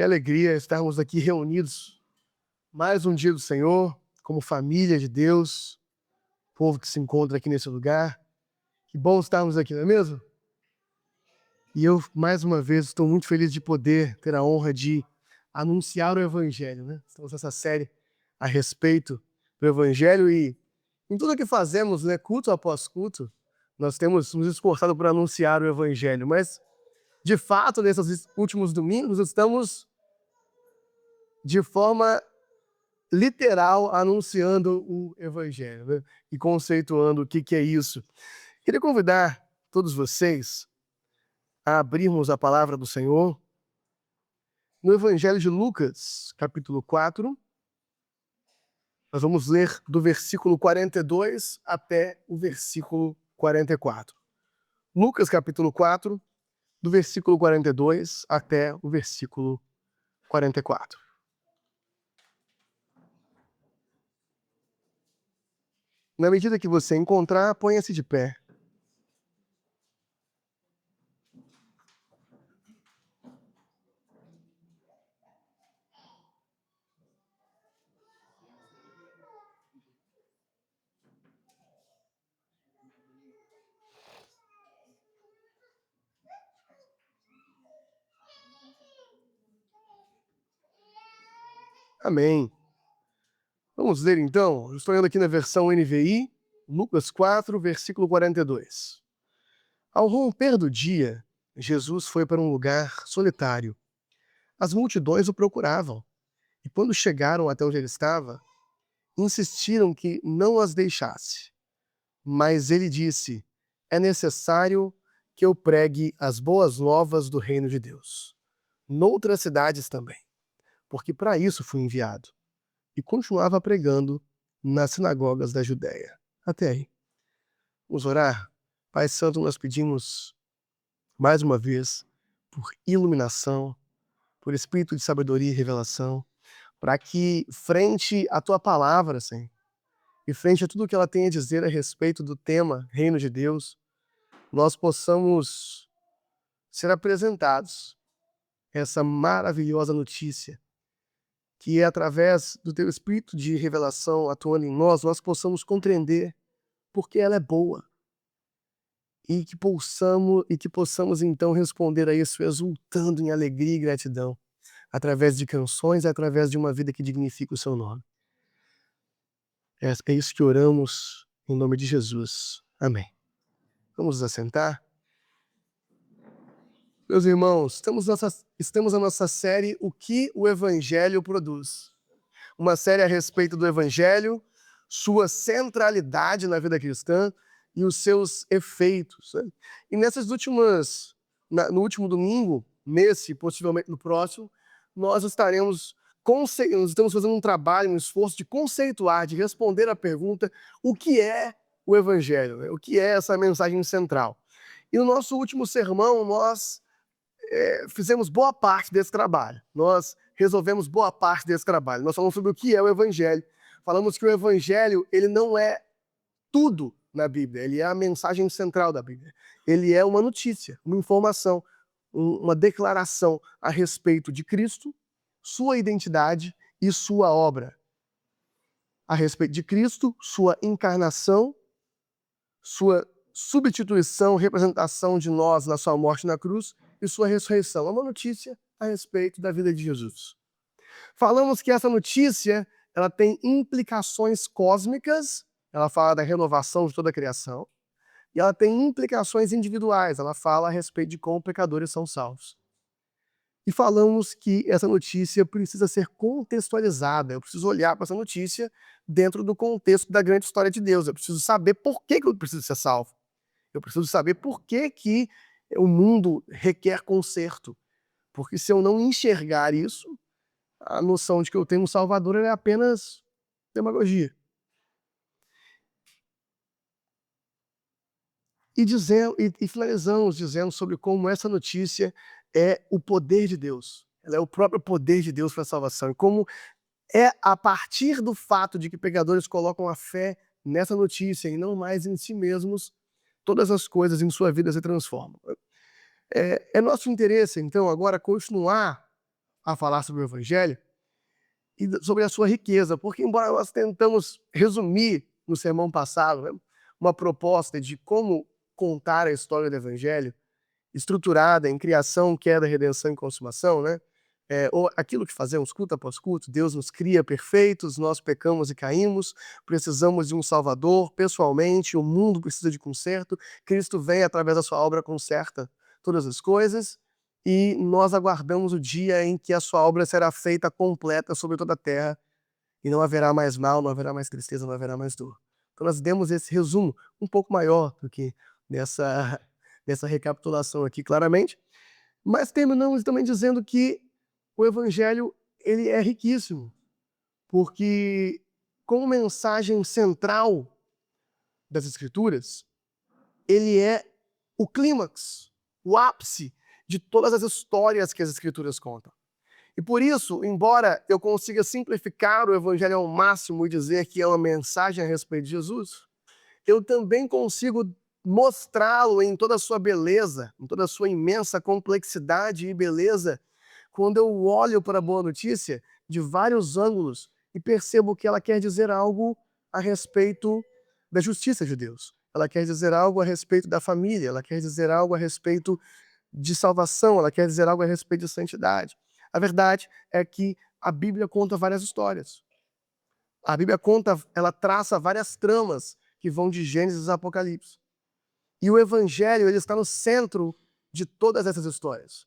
Que alegria estarmos aqui reunidos mais um dia do Senhor, como família de Deus, povo que se encontra aqui nesse lugar. Que bom estarmos aqui, não é mesmo? E eu, mais uma vez, estou muito feliz de poder ter a honra de anunciar o Evangelho, né? Estamos nessa série a respeito do Evangelho e em tudo que fazemos, né, culto após culto, nós temos nos esforçado por anunciar o Evangelho, mas, de fato, nesses últimos domingos, estamos de forma literal anunciando o Evangelho, né? E conceituando o que é isso. Queria convidar todos vocês a abrirmos a palavra do Senhor no Evangelho de Lucas, capítulo 4. Nós vamos ler do versículo 42 até o versículo 44. Lucas, capítulo 4, do versículo 42 até o versículo 44. Na medida que você encontrar, ponha-se de pé. Amém. Vamos ler então. Eu estou lendo aqui na versão NVI, Lucas 4, versículo 42. Ao romper do dia, Jesus foi para um lugar solitário. As multidões o procuravam, e quando chegaram até onde ele estava, insistiram que não as deixasse. Mas ele disse: é necessário que eu pregue as boas novas do reino de Deus, noutras cidades também, porque para isso fui enviado. E continuava pregando nas sinagogas da Judéia. Até aí. Vamos orar? Pai Santo, nós pedimos mais uma vez por iluminação, por espírito de sabedoria e revelação, para que, frente à tua palavra, Senhor, e frente a tudo que ela tem a dizer a respeito do tema Reino de Deus, nós possamos ser apresentados a essa maravilhosa notícia, que é através do teu espírito de revelação atuando em nós possamos compreender porque ela é boa. E que possamos então responder a isso exultando em alegria e gratidão, através de canções e através de uma vida que dignifica o seu nome. É isso que oramos em nome de Jesus. Amém. Vamos nos assentar? Meus irmãos, estamos na nossa série O que o Evangelho produz. Uma série a respeito do Evangelho, sua centralidade na vida cristã e os seus efeitos, né? E no último domingo, nesse, possivelmente no próximo, nós estamos fazendo um trabalho, um esforço de conceituar, de responder à pergunta: o que é o Evangelho, né? O que é essa mensagem central? E no nosso último sermão, nós fizemos boa parte desse trabalho. Nós resolvemos boa parte desse trabalho. Nós falamos sobre o que é o Evangelho. Falamos que o Evangelho, ele não é tudo na Bíblia, ele é a mensagem central da Bíblia. Ele é uma notícia, uma informação, uma declaração a respeito de Cristo, sua identidade e sua obra. A respeito de Cristo, sua encarnação, sua substituição, representação de nós na sua morte na cruz e sua ressurreição. É uma notícia a respeito da vida de Jesus. Falamos que essa notícia ela tem implicações cósmicas, ela fala da renovação de toda a criação, e ela tem implicações individuais, ela fala a respeito de como pecadores são salvos. E falamos que essa notícia precisa ser contextualizada, eu preciso olhar para essa notícia dentro do contexto da grande história de Deus, eu preciso saber por que eu preciso ser salvo. Eu preciso saber por que o mundo requer conserto. Porque se eu não enxergar isso, a noção de que eu tenho um Salvador é apenas demagogia. E finalizamos dizendo sobre como essa notícia é o poder de Deus. Ela é o próprio poder de Deus para a salvação. E como é a partir do fato de que pecadores colocam a fé nessa notícia e não mais em si mesmos, todas as coisas em sua vida se transformam. É nosso interesse, então, agora continuar a falar sobre o Evangelho e sobre a sua riqueza, porque embora nós tentamos resumir no sermão passado, né, uma proposta de como contar a história do Evangelho, estruturada em criação, queda, redenção e consumação, né? Ou aquilo que fazemos culto após culto, Deus nos cria perfeitos, nós pecamos e caímos, precisamos de um Salvador, pessoalmente, o mundo precisa de conserto, Cristo vem através da sua obra, conserta todas as coisas, e nós aguardamos o dia em que a sua obra será feita completa sobre toda a terra, e não haverá mais mal, não haverá mais tristeza, não haverá mais dor. Então nós demos esse resumo um pouco maior do que nessa recapitulação aqui, claramente, mas terminamos também dizendo que o Evangelho ele é riquíssimo, porque como mensagem central das Escrituras, ele é o clímax, o ápice de todas as histórias que as Escrituras contam. E por isso, embora eu consiga simplificar o Evangelho ao máximo e dizer que é uma mensagem a respeito de Jesus, eu também consigo mostrá-lo em toda a sua beleza, em toda a sua imensa complexidade e beleza, quando eu olho para a Boa Notícia de vários ângulos e percebo que ela quer dizer algo a respeito da justiça de Deus. Ela quer dizer algo a respeito da família, ela quer dizer algo a respeito de salvação, ela quer dizer algo a respeito de santidade. A verdade é que a Bíblia conta várias histórias. A Bíblia conta, ela traça várias tramas que vão de Gênesis a Apocalipse. E o Evangelho ele está no centro de todas essas histórias.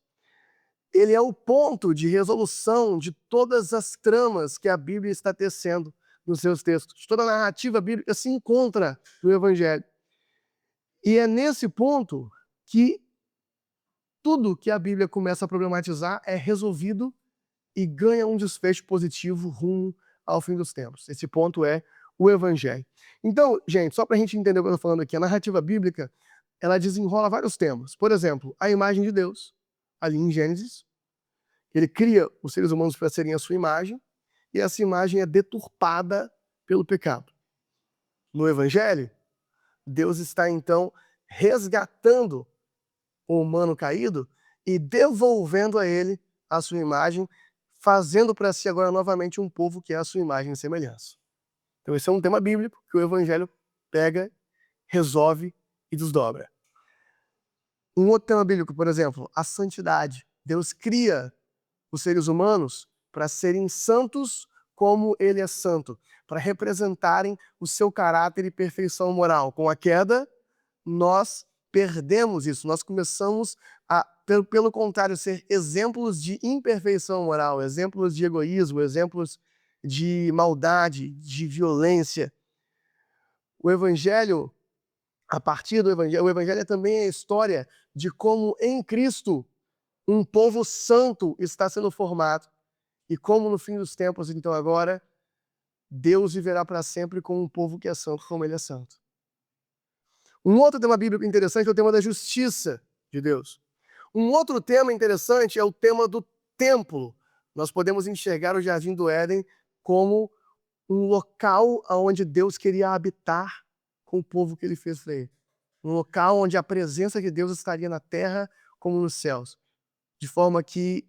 Ele é o ponto de resolução de todas as tramas que a Bíblia está tecendo nos seus textos. Toda a narrativa bíblica se encontra no Evangelho. E é nesse ponto que tudo que a Bíblia começa a problematizar é resolvido e ganha um desfecho positivo rumo ao fim dos tempos. Esse ponto é o Evangelho. Então, gente, só para a gente entender o que eu estou falando aqui, a narrativa bíblica ela desenrola vários temas. Por exemplo, a imagem de Deus, ali em Gênesis. Ele cria os seres humanos para serem a sua imagem, e essa imagem é deturpada pelo pecado. No Evangelho, Deus está então resgatando o humano caído e devolvendo a ele a sua imagem, fazendo para si agora novamente um povo que é a sua imagem e semelhança. Então esse é um tema bíblico que o Evangelho pega, resolve e desdobra. Um outro tema bíblico, por exemplo, a santidade. Deus cria os seres humanos para serem santos como ele é santo, para representarem o seu caráter e perfeição moral. Com a queda, nós perdemos isso, nós começamos a, pelo contrário, ser exemplos de imperfeição moral, exemplos de egoísmo, exemplos de maldade, de violência. O Evangelho, a partir do Evangelho, o Evangelho é também a história de como em Cristo um povo santo está sendo formado. E como no fim dos tempos, então agora, Deus viverá para sempre com um povo que é santo como ele é santo. Um outro tema bíblico interessante é o tema da justiça de Deus. Um outro tema interessante é o tema do templo. Nós podemos enxergar o Jardim do Éden como um local onde Deus queria habitar com o povo que ele fez para ele. Um local onde a presença de Deus estaria na terra como nos céus. De forma que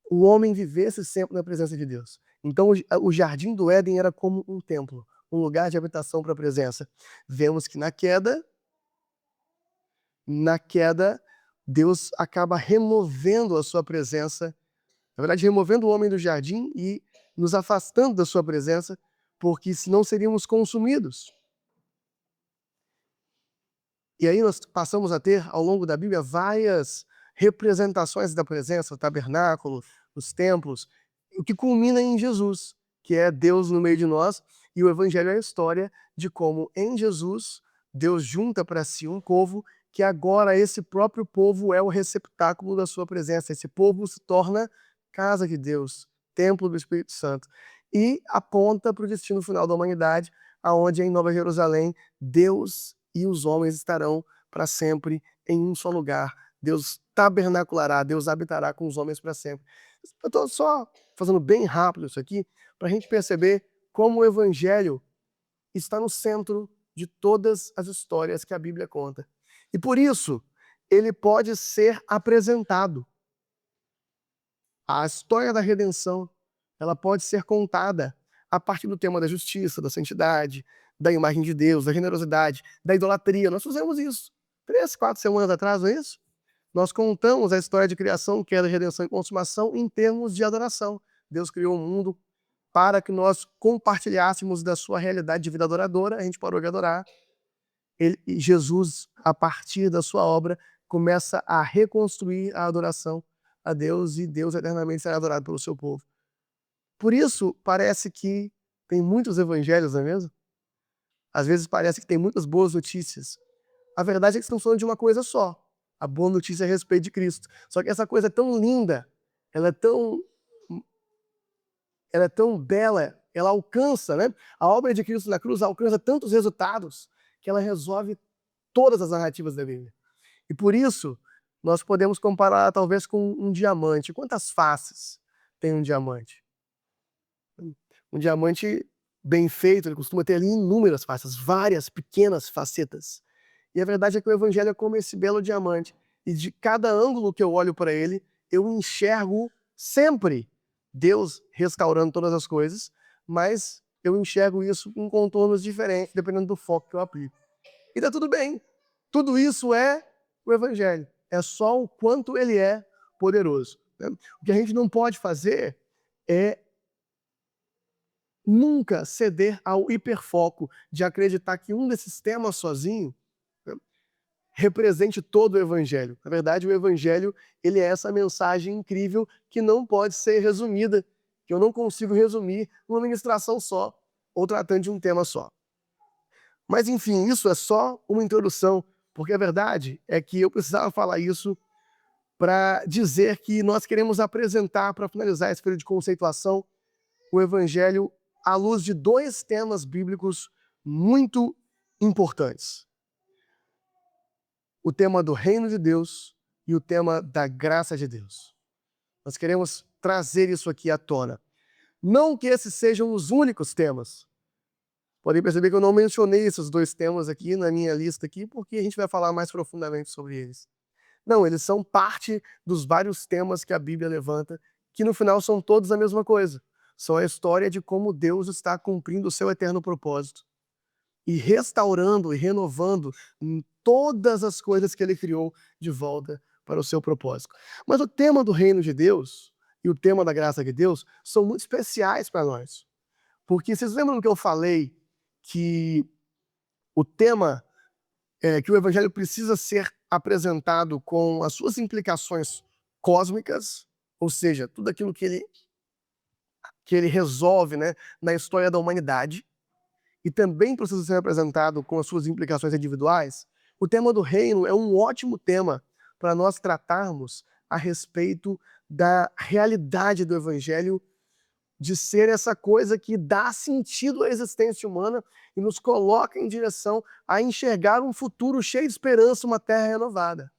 o homem vivesse sempre na presença de Deus. Então o Jardim do Éden era como um templo, um lugar de habitação para a presença. Vemos que na queda, Deus acaba removendo a sua presença, na verdade removendo o homem do jardim e nos afastando da sua presença, porque senão seríamos consumidos. E aí nós passamos a ter, ao longo da Bíblia, várias representações da presença, o tabernáculo, os templos, o que culmina em Jesus, que é Deus no meio de nós, e o Evangelho é a história de como em Jesus Deus junta para si um povo que agora esse próprio povo é o receptáculo da sua presença. Esse povo se torna casa de Deus, templo do Espírito Santo, e aponta para o destino final da humanidade, aonde em Nova Jerusalém Deus e os homens estarão para sempre em um só lugar. Deus tabernaculará, Deus habitará com os homens para sempre. Eu estou só fazendo bem rápido isso aqui, para a gente perceber como o Evangelho está no centro de todas as histórias que a Bíblia conta. E por isso, ele pode ser apresentado. A história da redenção, ela pode ser contada a partir do tema da justiça, da santidade, da imagem de Deus, da generosidade, da idolatria. Nós fizemos isso 3, 4 semanas atrás, não é isso? Nós contamos a história de criação, queda, redenção e consumação em termos de adoração. Deus criou o mundo para que nós compartilhássemos da sua realidade de vida adoradora. A gente parou de adorar. E Jesus, a partir da sua obra, começa a reconstruir a adoração a Deus, e Deus eternamente será adorado pelo seu povo. Por isso, parece que tem muitos evangelhos, não é mesmo? Às vezes parece que tem muitas boas notícias. A verdade é que estamos falando de uma coisa só: a boa notícia a respeito de Cristo. Só que essa coisa é tão linda, ela é tão bela, ela alcança, né? A obra de Cristo na cruz alcança tantos resultados que ela resolve todas as narrativas da Bíblia. E por isso, nós podemos comparar talvez com um diamante. Quantas faces tem um diamante? Um diamante bem feito, ele costuma ter ali inúmeras faces, várias pequenas facetas. E a verdade é que o evangelho é como esse belo diamante. E de cada ângulo que eu olho para ele, eu enxergo sempre Deus restaurando todas as coisas, mas eu enxergo isso em contornos diferentes, dependendo do foco que eu aplico. E tá tudo bem. Tudo isso é o evangelho. É só o quanto ele é poderoso, né? O que a gente não pode fazer é nunca ceder ao hiperfoco de acreditar que um desses temas sozinho, né, represente todo o evangelho. Na verdade, o evangelho, ele é essa mensagem incrível que não pode ser resumida, que eu não consigo resumir numa ministração só ou tratando de um tema só. Mas enfim, isso é só uma introdução, porque a verdade é que eu precisava falar isso para dizer que nós queremos apresentar, para finalizar esse período de conceituação, o evangelho à luz de 2 temas bíblicos muito importantes: o tema do reino de Deus e o tema da graça de Deus. Nós queremos trazer isso aqui à tona. Não que esses sejam os únicos temas. Podem perceber que eu não mencionei esses 2 temas aqui na minha lista aqui, porque a gente vai falar mais profundamente sobre eles. Não, eles são parte dos vários temas que a Bíblia levanta, que no final são todos a mesma coisa. São a história de como Deus está cumprindo o seu eterno propósito e restaurando e renovando todas as coisas que ele criou de volta para o seu propósito. Mas o tema do reino de Deus e o tema da graça de Deus são muito especiais para nós. Porque vocês lembram que eu falei que o tema que o evangelho precisa ser apresentado com as suas implicações cósmicas, ou seja, tudo aquilo que ele resolve, né, na história da humanidade, e também precisa ser apresentado com as suas implicações individuais. O tema do reino é um ótimo tema para nós tratarmos a respeito da realidade do evangelho, de ser essa coisa que dá sentido à existência humana e nos coloca em direção a enxergar um futuro cheio de esperança, uma terra renovada.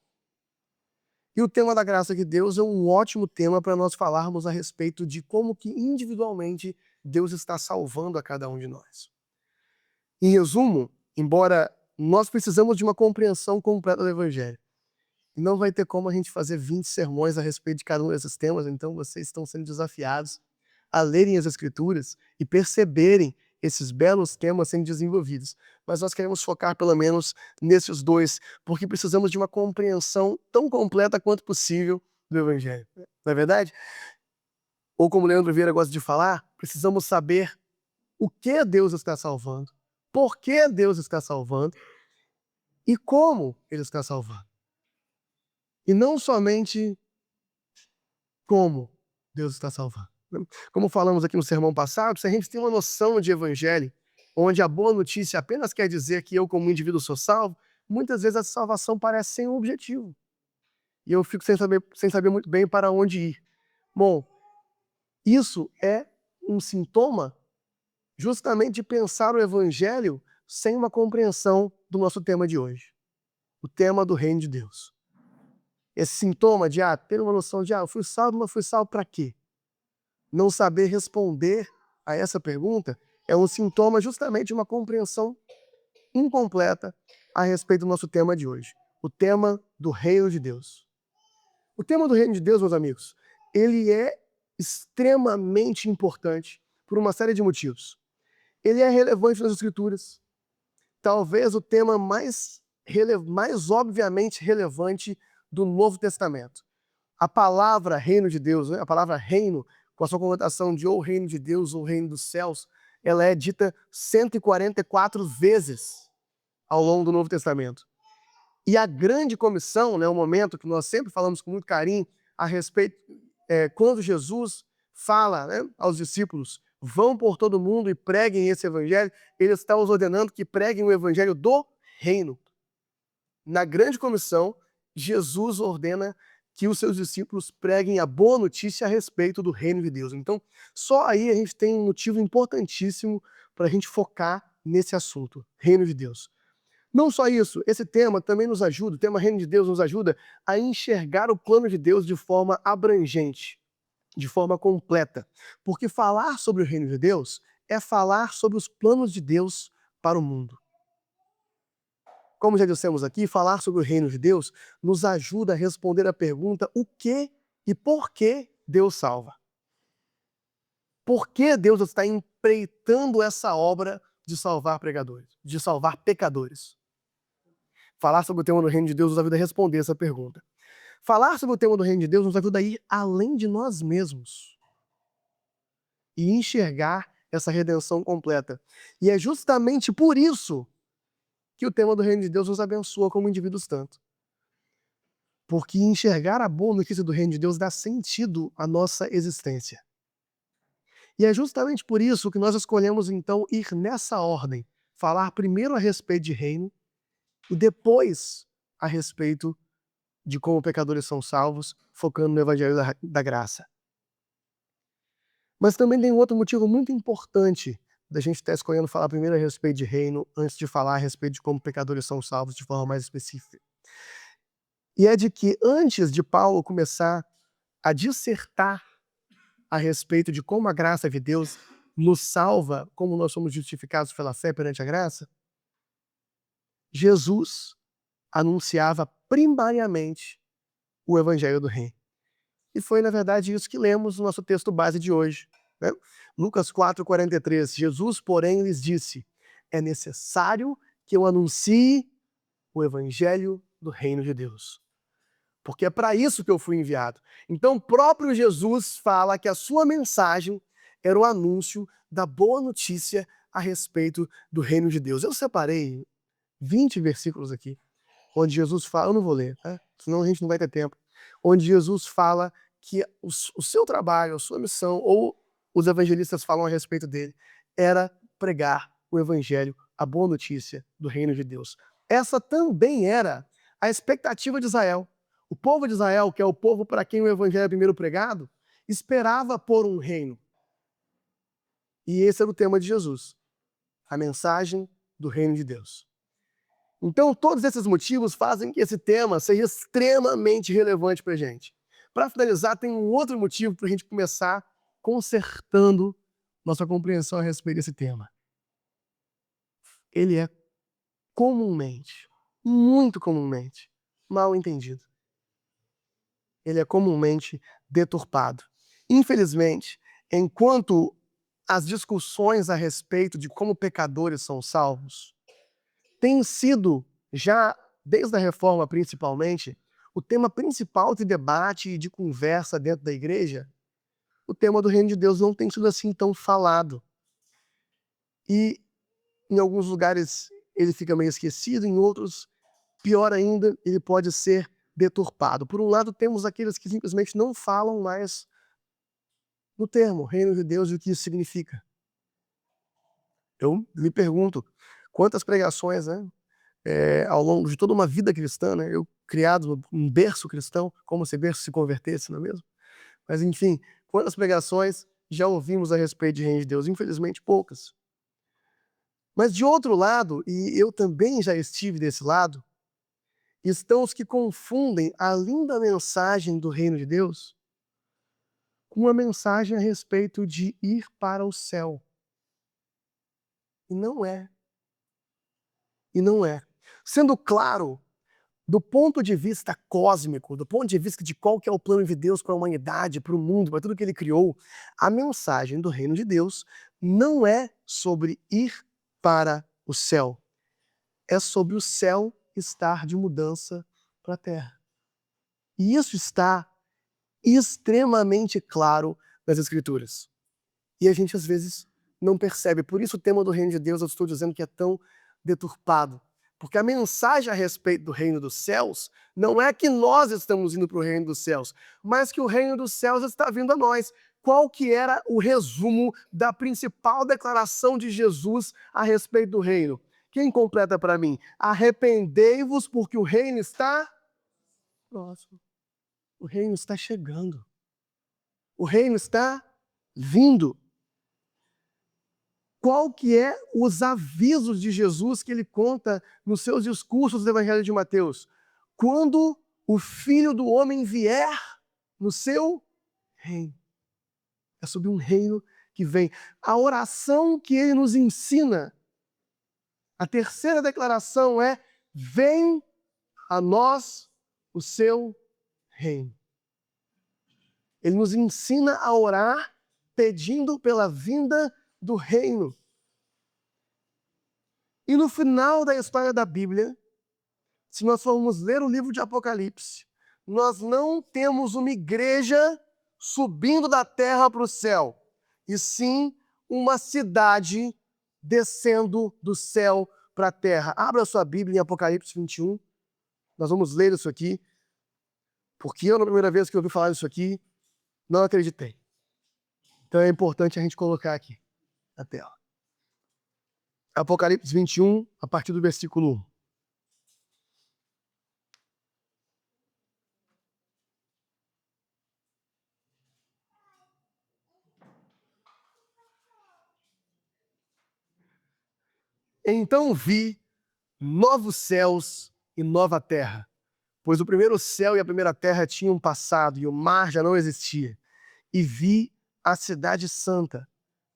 E o tema da graça de Deus é um ótimo tema para nós falarmos a respeito de como que individualmente Deus está salvando a cada um de nós. Em resumo, embora nós precisamos de uma compreensão completa do evangelho, não vai ter como a gente fazer 20 sermões a respeito de cada um desses temas, então vocês estão sendo desafiados a lerem as Escrituras e perceberem esses belos temas sendo desenvolvidos. Mas nós queremos focar pelo menos nesses 2, porque precisamos de uma compreensão tão completa quanto possível do Evangelho. Não é verdade? Ou como Leandro Vieira gosta de falar, precisamos saber o que Deus está salvando, por que Deus está salvando e como Ele está salvando. E não somente como Deus está salvando. Como falamos aqui no sermão passado, se a gente tem uma noção de evangelho, onde a boa notícia apenas quer dizer que eu como indivíduo sou salvo, muitas vezes a salvação parece sem um objetivo. E eu fico sem saber muito bem para onde ir. Bom, isso é um sintoma justamente de pensar o evangelho sem uma compreensão do nosso tema de hoje. O tema do reino de Deus. Esse sintoma de ter uma noção de eu fui salvo, mas fui salvo para quê? Não saber responder a essa pergunta é um sintoma justamente de uma compreensão incompleta a respeito do nosso tema de hoje, o tema do reino de Deus. O tema do reino de Deus, meus amigos, ele é extremamente importante por uma série de motivos. Ele é relevante nas Escrituras. Talvez o tema mais obviamente relevante do Novo Testamento. A palavra reino de Deus, né? A palavra reino, com a sua conotação de ou reino de Deus ou reino dos céus, ela é dita 144 vezes ao longo do Novo Testamento. E a grande comissão, né, um momento que nós sempre falamos com muito carinho a respeito, quando Jesus fala, né, aos discípulos, vão por todo mundo e preguem esse evangelho, ele está os ordenando que preguem o evangelho do reino. Na grande comissão, Jesus ordena que os seus discípulos preguem a boa notícia a respeito do reino de Deus. Então, só aí a gente tem um motivo importantíssimo para a gente focar nesse assunto, reino de Deus. Não só isso, esse tema também nos ajuda, o tema reino de Deus nos ajuda a enxergar o plano de Deus de forma abrangente, de forma completa. Porque falar sobre o reino de Deus é falar sobre os planos de Deus para o mundo. Como já dissemos aqui, falar sobre o reino de Deus nos ajuda a responder a pergunta o que e por que Deus salva. Por que Deus está empreitando essa obra de salvar pregadores, de salvar pecadores? Falar sobre o tema do reino de Deus nos ajuda a responder essa pergunta. Falar sobre o tema do reino de Deus nos ajuda a ir além de nós mesmos e enxergar essa redenção completa. E é justamente por isso que o tema do reino de Deus nos abençoa como indivíduos tanto. Porque enxergar a boa notícia do reino de Deus dá sentido à nossa existência. E é justamente por isso que nós escolhemos então ir nessa ordem. Falar primeiro a respeito de reino e depois a respeito de como pecadores são salvos, focando no evangelho da graça. Mas também tem um outro motivo muito importante da gente estar escolhendo falar primeiro a respeito de reino, antes de falar a respeito de como pecadores são salvos de forma mais específica. E é de que antes de Paulo começar a dissertar a respeito de como a graça de Deus nos salva, como nós somos justificados pela fé perante a graça, Jesus anunciava primariamente o evangelho do reino. E foi, na verdade, isso que lemos no nosso texto base de hoje, né? Lucas 4:43. Jesus, porém, lhes disse: é necessário que eu anuncie o evangelho do reino de Deus. Porque é para isso que eu fui enviado. Então, o próprio Jesus fala que a sua mensagem era o anúncio da boa notícia a respeito do reino de Deus. Eu separei 20 versículos aqui, onde Jesus fala, eu não vou ler, tá? Senão a gente não vai ter tempo, onde Jesus fala que o seu trabalho, a sua missão, ou os evangelistas falam a respeito dele, era pregar o evangelho, a boa notícia do reino de Deus. Essa também era a expectativa de Israel. O povo de Israel, que é o povo para quem o evangelho é primeiro pregado, esperava por um reino. E esse era o tema de Jesus, a mensagem do reino de Deus. Então, todos esses motivos fazem que esse tema seja extremamente relevante para a gente. Para finalizar, tem um outro motivo para a gente começar consertando nossa compreensão a respeito desse tema. Ele é comumente, muito comumente, mal entendido. Ele é comumente deturpado. Infelizmente, enquanto as discussões a respeito de como pecadores são salvos têm sido, já desde a reforma principalmente, o tema principal de debate e de conversa dentro da igreja, o tema do reino de Deus não tem sido assim tão falado. E em alguns lugares ele fica meio esquecido, em outros, pior ainda, ele pode ser deturpado. Por um lado, temos aqueles que simplesmente não falam mais no termo reino de Deus e o que isso significa. Eu me pergunto quantas pregações, né, ao longo de toda uma vida cristã, né, eu criado num berço cristão, como se berço se convertesse, não é mesmo? Mas enfim, quantas pregações já ouvimos a respeito de reino de Deus? Infelizmente poucas. Mas de outro lado, e eu também já estive desse lado, estão os que confundem a linda mensagem do reino de Deus com uma mensagem a respeito de ir para o céu. E não é. E não é. Sendo claro, do ponto de vista cósmico, do ponto de vista de qual que é o plano de Deus para a humanidade, para o mundo, para tudo que ele criou, a mensagem do reino de Deus não é sobre ir para o céu, é sobre o céu estar de mudança para a terra. E isso está extremamente claro nas Escrituras. E a gente às vezes não percebe. Por isso o tema do reino de Deus, eu estou dizendo que é tão deturpado. Porque a mensagem a respeito do reino dos céus não é que nós estamos indo para o reino dos céus, mas que o reino dos céus está vindo a nós. Qual que era o resumo da principal declaração de Jesus a respeito do reino? Quem completa para mim? Arrependei-vos porque o reino está próximo. O reino está chegando. O reino está vindo. Qual que é os avisos de Jesus que ele conta nos seus discursos do Evangelho de Mateus? Quando o Filho do Homem vier no seu reino. É sobre um reino que vem. A oração que ele nos ensina, a terceira declaração é: vem a nós o seu reino. Ele nos ensina a orar pedindo pela vinda do reino. E no final da história da Bíblia, se nós formos ler o livro de Apocalipse, nós não temos uma igreja subindo da terra para o céu, e sim uma cidade descendo do céu para a terra. Abra sua Bíblia em Apocalipse 21. Nós vamos ler isso aqui, porque eu, na primeira vez que eu ouvi falar disso aqui, não acreditei. Então é importante a gente colocar aqui na tela. Apocalipse 21, a partir do versículo 1. Então vi novos céus e nova terra, pois o primeiro céu e a primeira terra tinham passado e o mar já não existia. E vi a cidade santa,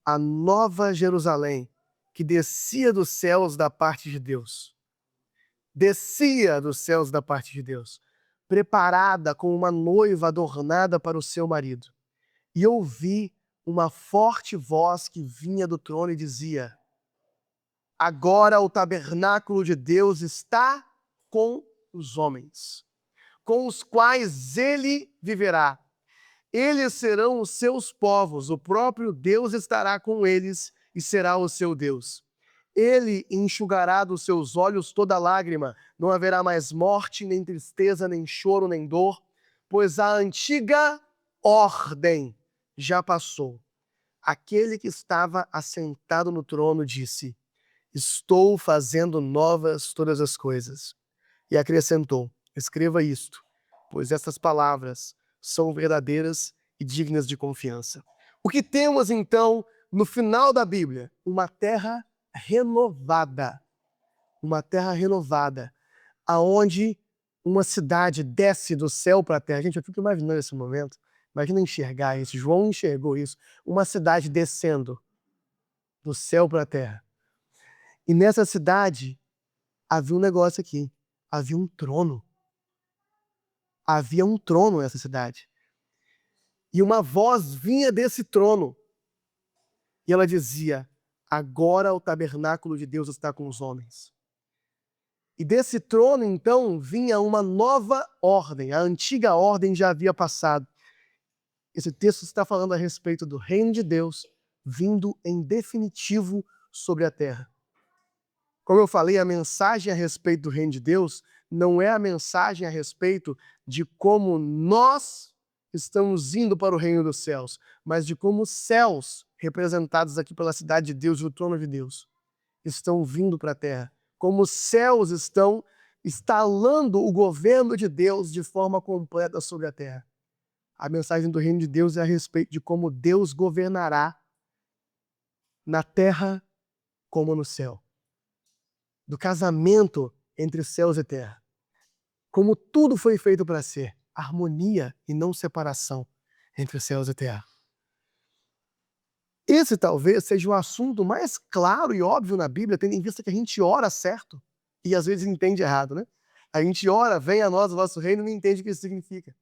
a nova Jerusalém, que descia dos céus da parte de Deus. Descia dos céus da parte de Deus, preparada como uma noiva adornada para o seu marido. E ouvi uma forte voz que vinha do trono e dizia: agora o tabernáculo de Deus está com os homens, com os quais ele viverá. Eles serão os seus povos, o próprio Deus estará com eles e será o seu Deus. Ele enxugará dos seus olhos toda lágrima, não haverá mais morte, nem tristeza, nem choro, nem dor, pois a antiga ordem já passou. Aquele que estava assentado no trono disse: estou fazendo novas todas as coisas. E acrescentou: escreva isto, pois estas palavras são verdadeiras e dignas de confiança. O que temos então no final da Bíblia? Uma terra renovada. Uma terra renovada, aonde uma cidade desce do céu para a terra. Gente, eu fico imaginando esse momento. Imagina enxergar isso. João enxergou isso. Uma cidade descendo do céu para a terra. E nessa cidade havia um negócio aqui. Havia um trono. Havia um trono nessa cidade. E uma voz vinha desse trono. E ela dizia: agora o tabernáculo de Deus está com os homens. E desse trono, então, vinha uma nova ordem. A antiga ordem já havia passado. Esse texto está falando a respeito do reino de Deus vindo em definitivo sobre a terra. Como eu falei, a mensagem a respeito do reino de Deus não é a mensagem a respeito de como nós estamos indo para o reino dos céus, mas de como os céus, representados aqui pela cidade de Deus e o trono de Deus, estão vindo para a terra. Como os céus estão instalando o governo de Deus de forma completa sobre a terra. A mensagem do reino de Deus é a respeito de como Deus governará na terra como no céu. Do casamento entre céus e terra. Como tudo foi feito para ser. Harmonia e não separação entre céus e terra. Esse talvez seja o assunto mais claro e óbvio na Bíblia, tendo em vista que a gente ora certo e às vezes entende errado, né? A gente ora, venha a nós o vosso reino, e não entende o que isso significa.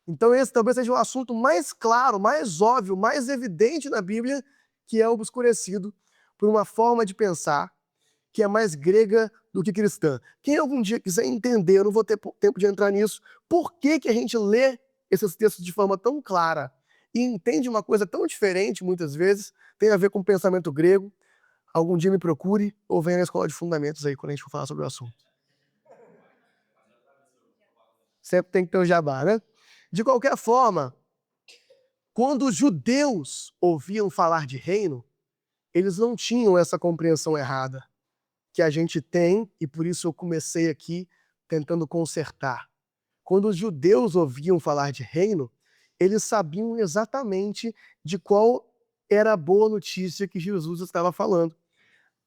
Então esse talvez seja o assunto mais claro, mais óbvio, mais evidente na Bíblia, que é obscurecido por uma forma de pensar que é mais grega do que cristã. Quem algum dia quiser entender, eu não vou ter tempo de entrar nisso, por que que a gente lê esses textos de forma tão clara e entende uma coisa tão diferente, muitas vezes, tem a ver com o pensamento grego, algum dia me procure ou venha na escola de fundamentos aí, quando a gente for falar sobre o assunto. Sempre tem que ter o jabá, né? De qualquer forma, quando os judeus ouviam falar de reino, eles não tinham essa compreensão errada que a gente tem, e por isso eu comecei aqui tentando consertar. Quando os judeus ouviam falar de reino, eles sabiam exatamente de qual era a boa notícia que Jesus estava falando.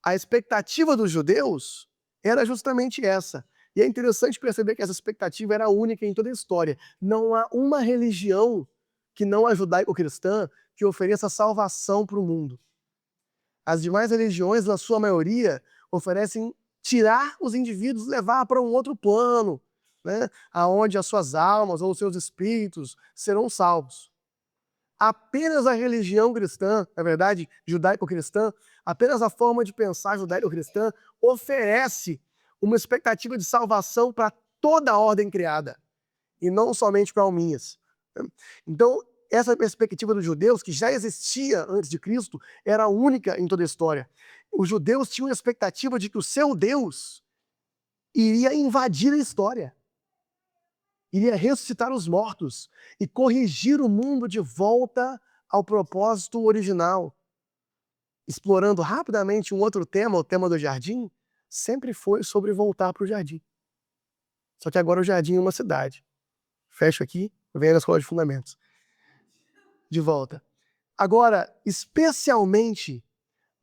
A expectativa dos judeus era justamente essa. E é interessante perceber que essa expectativa era única em toda a história. Não há uma religião que não a judaico-cristã que ofereça salvação para o mundo. As demais religiões, na sua maioria, oferecem tirar os indivíduos, levar para um outro plano, né, aonde as suas almas ou os seus espíritos serão salvos. Apenas a religião cristã, na verdade, judaico-cristã, apenas a forma de pensar judaico-cristã oferece uma expectativa de salvação para toda a ordem criada, e não somente para alminhas. Então, essa perspectiva dos judeus, que já existia antes de Cristo, era única em toda a história. Os judeus tinham a expectativa de que o seu Deus iria invadir a história, iria ressuscitar os mortos e corrigir o mundo de volta ao propósito original. Explorando rapidamente um outro tema, o tema do jardim, sempre foi sobre voltar para o jardim. Só que agora o jardim é uma cidade. Fecho aqui, venho na escola de fundamentos. De volta. Agora, especialmente,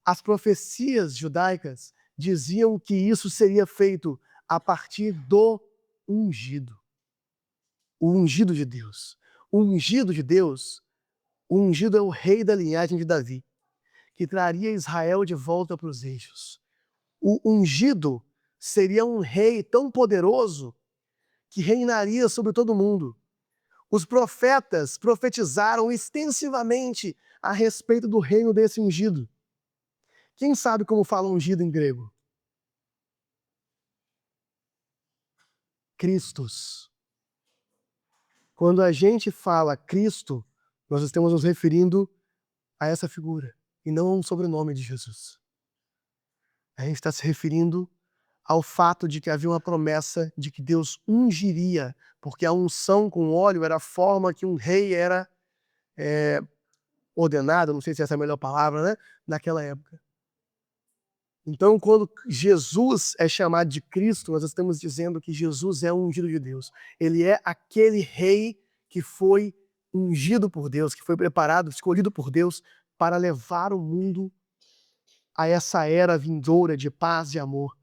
as profecias judaicas diziam que isso seria feito a partir do ungido. O ungido de Deus. O ungido de Deus, o ungido é o rei da linhagem de Davi, que traria Israel de volta para os eixos. O ungido seria um rei tão poderoso que reinaria sobre todo mundo. Os profetas profetizaram extensivamente a respeito do reino desse ungido. Quem sabe como fala ungido em grego? Christos. Quando a gente fala Cristo, nós estamos nos referindo a essa figura, e não a um sobrenome de Jesus. A gente está se referindo ao fato de que havia uma promessa de que Deus ungiria, porque a unção com óleo era a forma que um rei era ordenado, não sei se essa é a melhor palavra, né? Naquela época. Então, quando Jesus é chamado de Cristo, nós estamos dizendo que Jesus é o ungido de Deus. Ele é aquele rei que foi ungido por Deus, que foi preparado, escolhido por Deus para levar o mundo a essa era vindoura de paz e amor.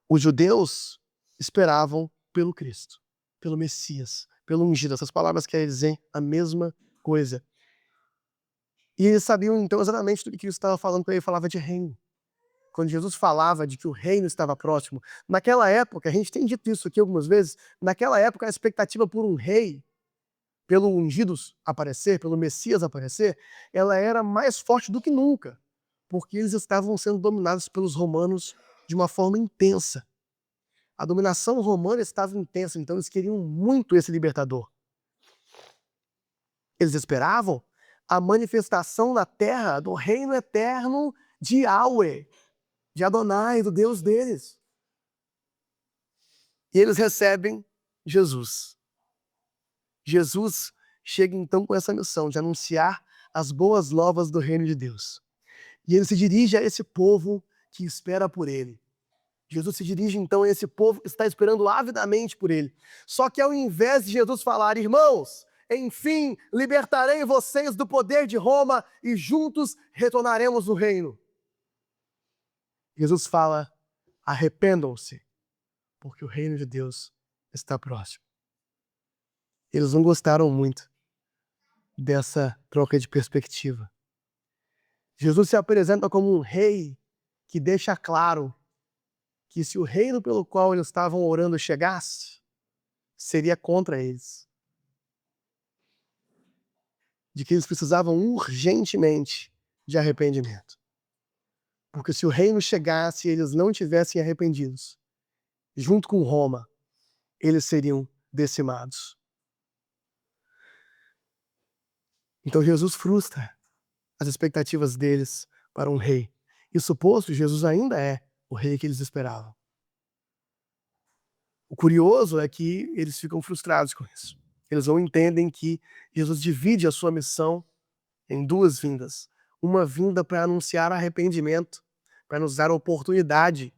Os judeus esperavam pelo Cristo, pelo Messias, pelo ungido. Essas palavras querem dizer a mesma coisa. E eles sabiam então exatamente do que Cristo estava falando quando ele falava de reino. Quando Jesus falava de que o reino estava próximo. Naquela época, a gente tem dito isso aqui algumas vezes, naquela época a expectativa por um rei, pelo ungido aparecer, pelo Messias aparecer, ela era mais forte do que nunca, porque eles estavam sendo dominados pelos romanos de uma forma intensa. A dominação romana estava intensa, então eles queriam muito esse libertador. Eles esperavam a manifestação na terra do reino eterno de Yahweh, de Adonai, do Deus deles. E eles recebem Jesus. Jesus chega então com essa missão de anunciar as boas novas do reino de Deus. E ele se dirige a esse povo que espera por ele. Jesus se dirige então a esse povo que está esperando avidamente por ele. Só que ao invés de Jesus falar, irmãos, enfim, libertarei vocês do poder de Roma e juntos retornaremos no reino. Jesus fala, arrependam-se, porque o reino de Deus está próximo. Eles não gostaram muito dessa troca de perspectiva. Jesus se apresenta como um rei que deixa claro que se o reino pelo qual eles estavam orando chegasse, seria contra eles. De que eles precisavam urgentemente de arrependimento. Porque se o reino chegasse e eles não tivessem arrependidos, junto com Roma, eles seriam decimados. Então Jesus frustra as expectativas deles para um rei. E suposto, Jesus ainda é o rei que eles esperavam. O curioso é que eles ficam frustrados com isso. Eles não entendem que Jesus divide a sua missão em duas vindas. Uma vinda para anunciar arrependimento, para nos dar a oportunidade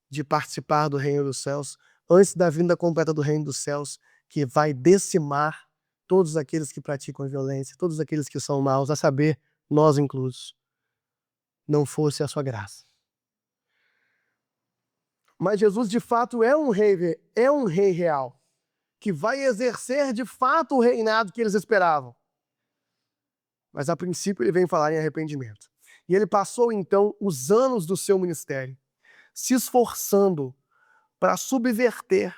de participar do reino dos céus, antes da vinda completa do reino dos céus, que vai decimar todos aqueles que praticam a violência, todos aqueles que são maus, a saber, nós inclusos. Não fosse a sua graça. Mas Jesus de fato é um rei real, que vai exercer de fato o reinado que eles esperavam. Mas a princípio ele vem falar em arrependimento. E ele passou então os anos do seu ministério se esforçando para subverter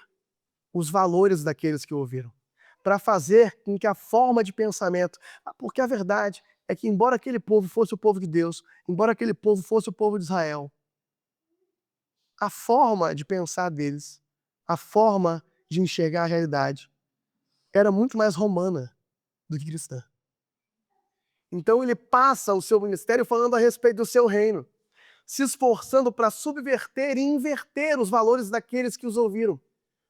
os valores daqueles que o ouviram, para fazer com que a forma de pensamento, porque a verdade é que embora aquele povo fosse o povo de Deus, embora aquele povo fosse o povo de Israel, a forma de pensar deles, a forma de enxergar a realidade, era muito mais romana do que cristã. Então ele passa o seu ministério falando a respeito do seu reino, se esforçando para subverter e inverter os valores daqueles que os ouviram.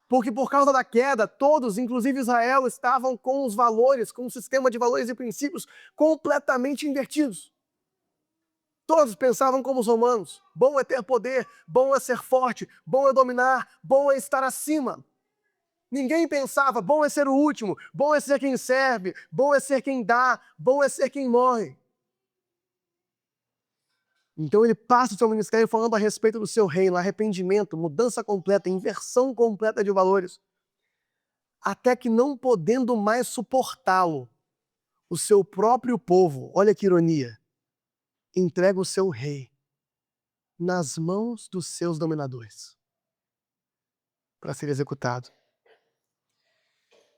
Porque por causa da queda, todos, inclusive Israel, estavam com os valores, com um sistema de valores e princípios completamente invertidos. Todos pensavam como os romanos. Bom é ter poder, bom é ser forte, bom é dominar, bom é estar acima. Ninguém pensava, bom é ser o último, bom é ser quem serve, bom é ser quem dá, bom é ser quem morre. Então ele passa o seu ministério falando a respeito do seu reino, arrependimento, mudança completa, inversão completa de valores. Até que não podendo mais suportá-lo, o seu próprio povo, olha que ironia, entrega o seu rei nas mãos dos seus dominadores para ser executado.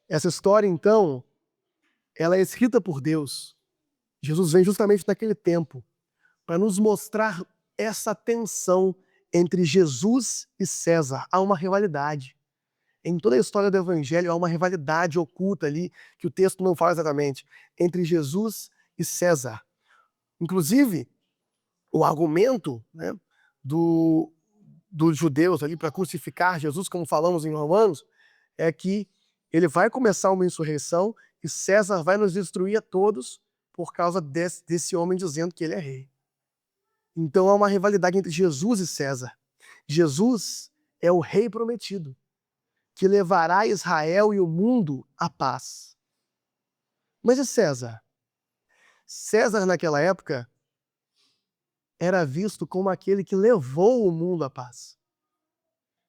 Essa história, então, ela é escrita por Deus. Jesus vem justamente naquele tempo para nos mostrar essa tensão entre Jesus e César. Há uma rivalidade. Em toda a história do Evangelho há uma rivalidade oculta ali, que o texto não fala exatamente, entre Jesus e César. Inclusive, o argumento, né, dos judeus ali para crucificar Jesus, como falamos em Romanos, é que ele vai começar uma insurreição e César vai nos destruir a todos por causa desse homem dizendo que ele é rei. Então há uma rivalidade entre Jesus e César. Jesus é o rei prometido, que levará Israel e o mundo à paz. Mas e César? César, naquela época, era visto como aquele que levou o mundo à paz.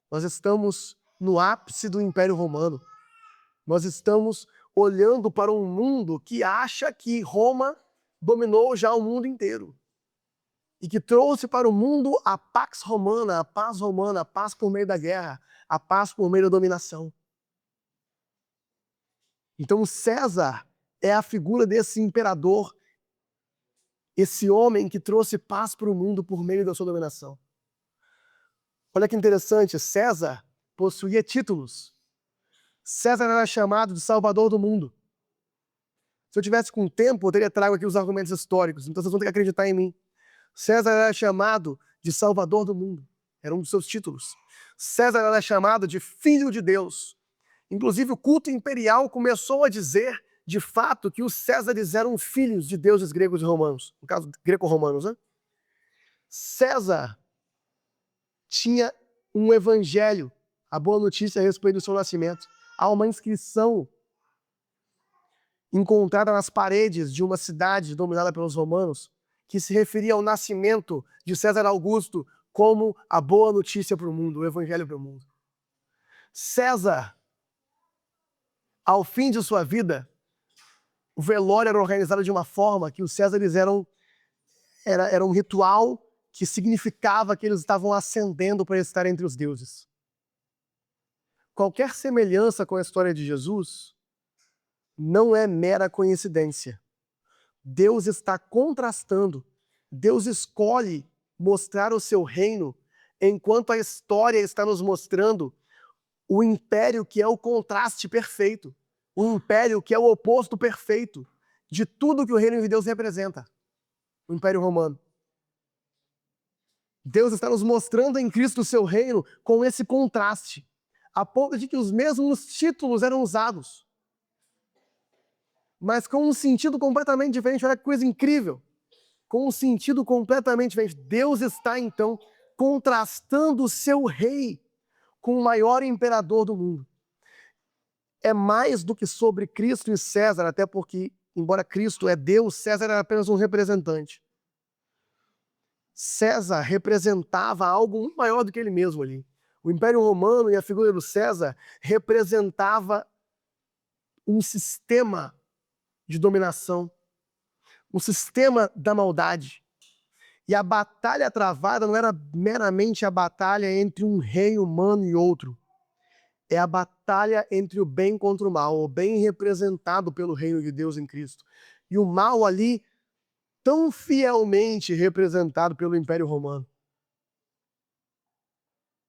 Nós estamos no ápice do Império Romano. Nós estamos olhando para um mundo que acha que Roma dominou já o mundo inteiro. E que trouxe para o mundo a pax romana, a paz por meio da guerra, a paz por meio da dominação. Então César é a figura desse imperador, esse homem que trouxe paz para o mundo por meio da sua dominação. Olha que interessante, César possuía títulos. César era chamado de Salvador do mundo. Se eu tivesse com tempo, eu teria trago aqui os argumentos históricos, então vocês vão ter que acreditar em mim. César era chamado de Salvador do mundo. Era um dos seus títulos. César era chamado de Filho de Deus. Inclusive, o culto imperial começou a dizer, de fato, que os Césares eram filhos de deuses gregos e romanos. No caso, greco-romanos, né? César tinha um evangelho, a boa notícia a respeito do seu nascimento. Há uma inscrição encontrada nas paredes de uma cidade dominada pelos romanos, que se referia ao nascimento de César Augusto como a boa notícia para o mundo, o evangelho para o mundo. César, ao fim de sua vida, o velório era organizado de uma forma que os Césares era um ritual que significava que eles estavam ascendendo para estar entre os deuses. Qualquer semelhança com a história de Jesus não é mera coincidência. Deus está contrastando. Deus escolhe mostrar o seu reino, enquanto a história está nos mostrando o império que é o contraste perfeito, o império que é o oposto perfeito de tudo que o reino de Deus representa, o Império Romano. Deus está nos mostrando em Cristo o seu reino com esse contraste, a ponto de que os mesmos títulos eram usados, mas com um sentido completamente diferente. Olha que coisa incrível! Com um sentido completamente diferente. Deus está, então, contrastando o seu rei com o maior imperador do mundo. É mais do que sobre Cristo e César, até porque, embora Cristo é Deus, César era apenas um representante. César representava algo muito maior do que ele mesmo ali. O Império Romano e a figura do César representava um sistema de dominação, um sistema da maldade. E a batalha travada não era meramente a batalha entre um rei humano e outro. É a batalha entre o bem contra o mal, o bem representado pelo reino de Deus em Cristo. E o mal ali, tão fielmente representado pelo Império Romano.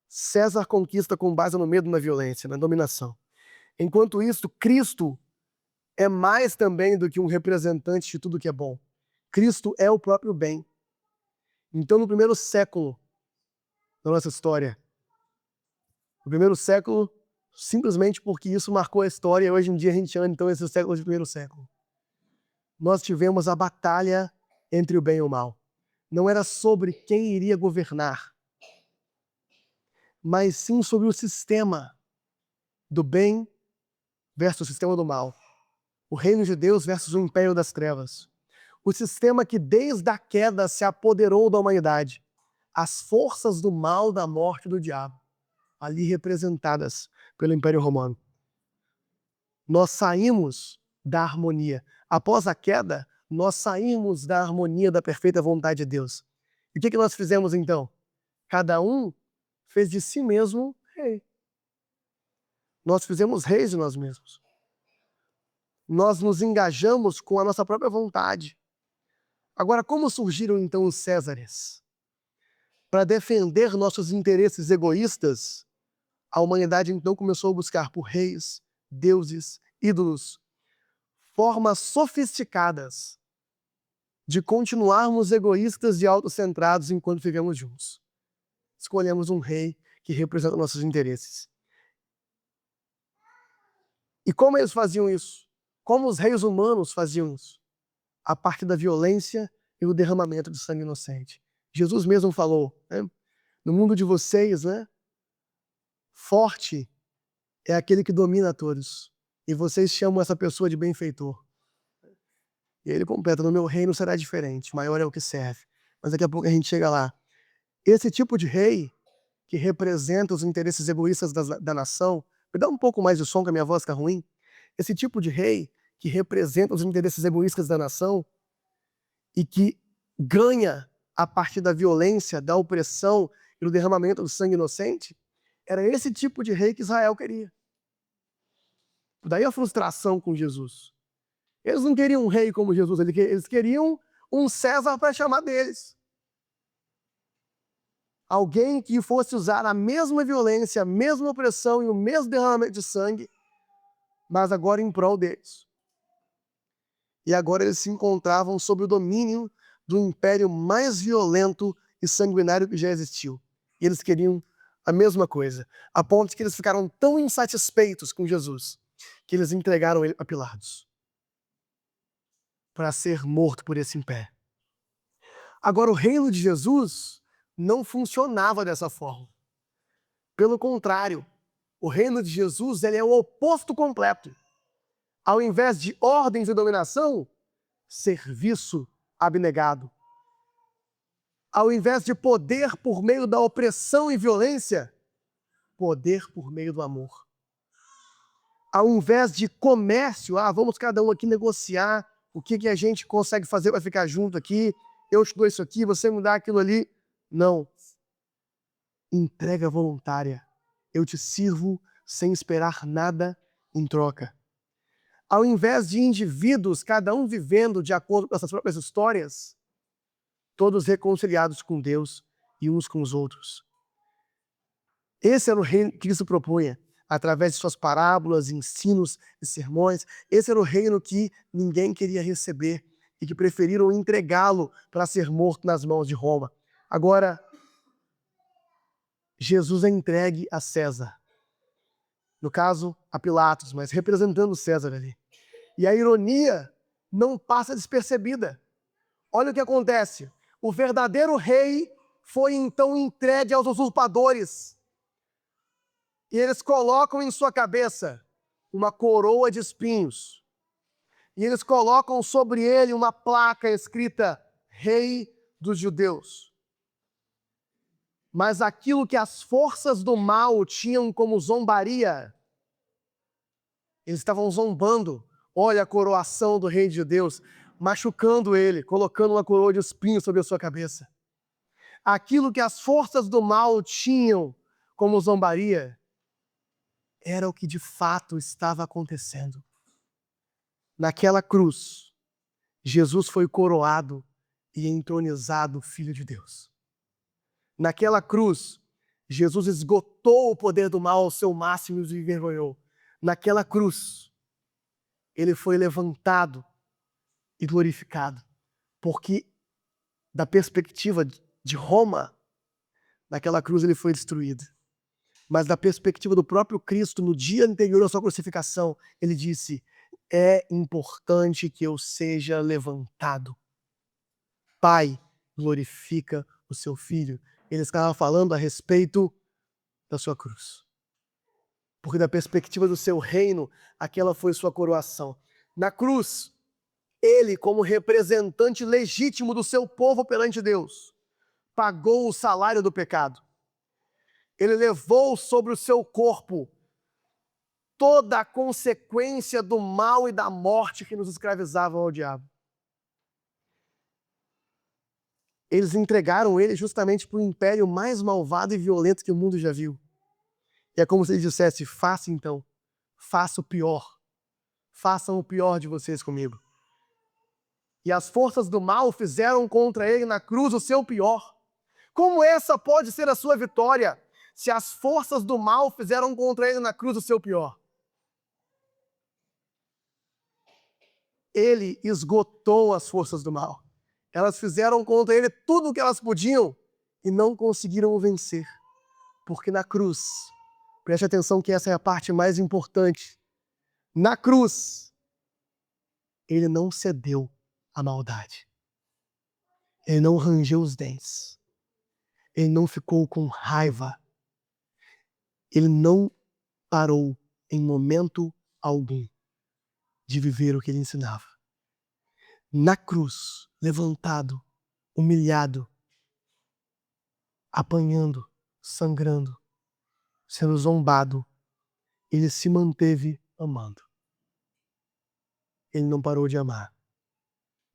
César conquista com base no medo e na violência, na dominação. Enquanto isso, Cristo é mais também do que um representante de tudo que é bom. Cristo é o próprio bem. Então, no primeiro século da nossa história, no primeiro século, simplesmente porque isso marcou a história, e hoje em dia a gente chama então esse século de primeiro século, nós tivemos a batalha entre o bem e o mal. Não era sobre quem iria governar, mas sim sobre o sistema do bem versus o sistema do mal. O reino de Deus versus o império das trevas. O sistema que desde a queda se apoderou da humanidade. As forças do mal, da morte e do diabo, ali representadas pelo Império Romano. Nós saímos da harmonia. Após a queda, nós saímos da harmonia da perfeita vontade de Deus. E o que nós fizemos então? Cada um fez de si mesmo rei. Nós fizemos reis de nós mesmos. Nós nos engajamos com a nossa própria vontade. Agora, como surgiram então os Césares? Para defender nossos interesses egoístas, a humanidade então começou a buscar por reis, deuses, ídolos, formas sofisticadas de continuarmos egoístas e autocentrados enquanto vivemos juntos. Escolhemos um rei que representa nossos interesses. E como eles faziam isso? Como os reis humanos faziam isso? A partir da violência e o derramamento de sangue inocente. Jesus mesmo falou, né? No mundo de vocês, né? Forte é aquele que domina a todos. E vocês chamam essa pessoa de benfeitor. E ele completa, no meu reino será diferente, maior é o que serve. Mas daqui a pouco a gente chega lá. Esse tipo de rei, que representa os interesses egoístas da nação, me dá um pouco mais de som que a minha voz está ruim. Esse tipo de rei, que representa os interesses egoístas da nação, e que ganha a partir da violência, da opressão e do derramamento do sangue inocente, era esse tipo de rei que Israel queria. Daí a frustração com Jesus. Eles não queriam um rei como Jesus, eles queriam um César para chamar deles. Alguém que fosse usar a mesma violência, a mesma opressão e o mesmo derramamento de sangue, mas agora em prol deles. E agora eles se encontravam sob o domínio do império mais violento e sanguinário que já existiu. E eles queriam a mesma coisa, a ponto de que eles ficaram tão insatisfeitos com Jesus, que eles entregaram ele a Pilatos para ser morto por esse império. Agora, o reino de Jesus não funcionava dessa forma. Pelo contrário, o reino de Jesus ele é o oposto completo. Ao invés de ordens e dominação, serviço abnegado. Ao invés de poder por meio da opressão e violência, poder por meio do amor. Ao invés de comércio, vamos cada um aqui negociar o que a gente consegue fazer para ficar junto aqui, eu te dou isso aqui, você me dá aquilo ali. Não. Entrega voluntária. Eu te sirvo sem esperar nada em troca. Ao invés de indivíduos, cada um vivendo de acordo com as suas próprias histórias, todos reconciliados com Deus e uns com os outros. Esse era o reino que Cristo propunha, através de suas parábolas, ensinos e sermões. Esse era o reino que ninguém queria receber e que preferiram entregá-lo para ser morto nas mãos de Roma. Agora, Jesus é entregue a César. No caso, a Pilatos, mas representando César ali. E a ironia não passa despercebida. Olha o que acontece. O verdadeiro rei foi então entregue aos usurpadores. E eles colocam em sua cabeça uma coroa de espinhos. E eles colocam sobre ele uma placa escrita Rei dos Judeus. Mas aquilo que as forças do mal tinham como zombaria, eles estavam zombando. Olha a coroação do Rei de Judeus, machucando ele, colocando uma coroa de espinhos sobre a sua cabeça. Aquilo que as forças do mal tinham como zombaria, era o que de fato estava acontecendo. Naquela cruz, Jesus foi coroado e entronizado Filho de Deus. Naquela cruz, Jesus esgotou o poder do mal ao seu máximo e os envergonhou. Naquela cruz, ele foi levantado e glorificado, porque da perspectiva de Roma, naquela cruz ele foi destruído. Mas da perspectiva do próprio Cristo, no dia anterior à sua crucificação, ele disse: é importante que eu seja levantado. Pai, glorifica o seu Filho. Ele estava falando a respeito da sua cruz. Porque da perspectiva do seu reino, aquela foi sua coroação. Na cruz, ele, como representante legítimo do seu povo perante Deus, pagou o salário do pecado. Ele levou sobre o seu corpo toda a consequência do mal e da morte que nos escravizavam ao diabo. Eles entregaram ele justamente para o império mais malvado e violento que o mundo já viu. E é como se ele dissesse: faça então, faça o pior. Façam o pior de vocês comigo. E as forças do mal fizeram contra ele na cruz o seu pior. Como essa pode ser a sua vitória, se as forças do mal fizeram contra ele na cruz o seu pior? Ele esgotou as forças do mal. Elas fizeram contra ele tudo o que elas podiam e não conseguiram o vencer. Porque na cruz, preste atenção que essa é a parte mais importante, na cruz, ele não cedeu à maldade. Ele não rangeu os dentes. Ele não ficou com raiva. Ele não parou em momento algum de viver o que ele ensinava. Na cruz, levantado, humilhado, apanhando, sangrando, sendo zombado, ele se manteve amando. Ele não parou de amar.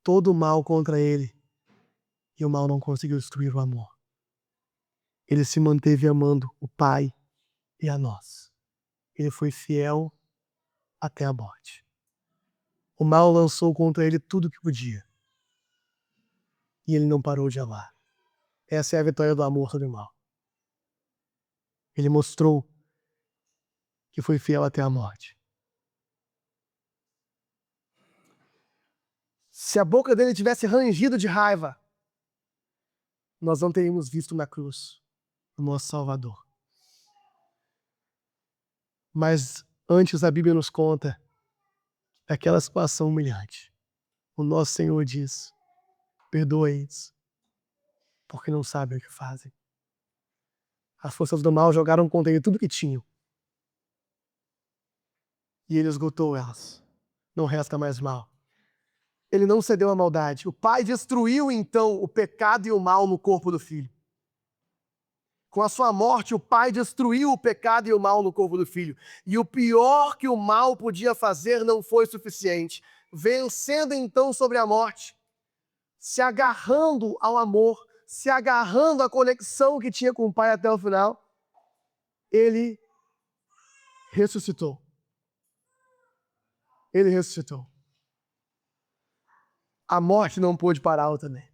Todo o mal contra ele, e o mal não conseguiu destruir o amor. Ele se manteve amando o Pai e a nós. Ele foi fiel até a morte. O mal lançou contra ele tudo o que podia. E ele não parou de amar. Essa é a vitória do amor sobre o mal. Ele mostrou que foi fiel até a morte. Se a boca dele tivesse rangido de raiva, nós não teríamos visto na cruz o nosso Salvador. Mas antes a Bíblia nos conta daquela situação humilhante. O nosso Senhor diz: perdoa-os, porque não sabem o que fazem. As forças do mal jogaram contra ele tudo que tinham. E ele esgotou elas. Não resta mais mal. Ele não cedeu à maldade. O Pai destruiu então o pecado e o mal no corpo do Filho. Com a sua morte, o Pai destruiu o pecado e o mal no corpo do Filho. E o pior que o mal podia fazer não foi suficiente. Vencendo então sobre a morte, se agarrando ao amor, se agarrando à conexão que tinha com o Pai até o final, ele ressuscitou. Ele ressuscitou. A morte não pôde pará-lo também.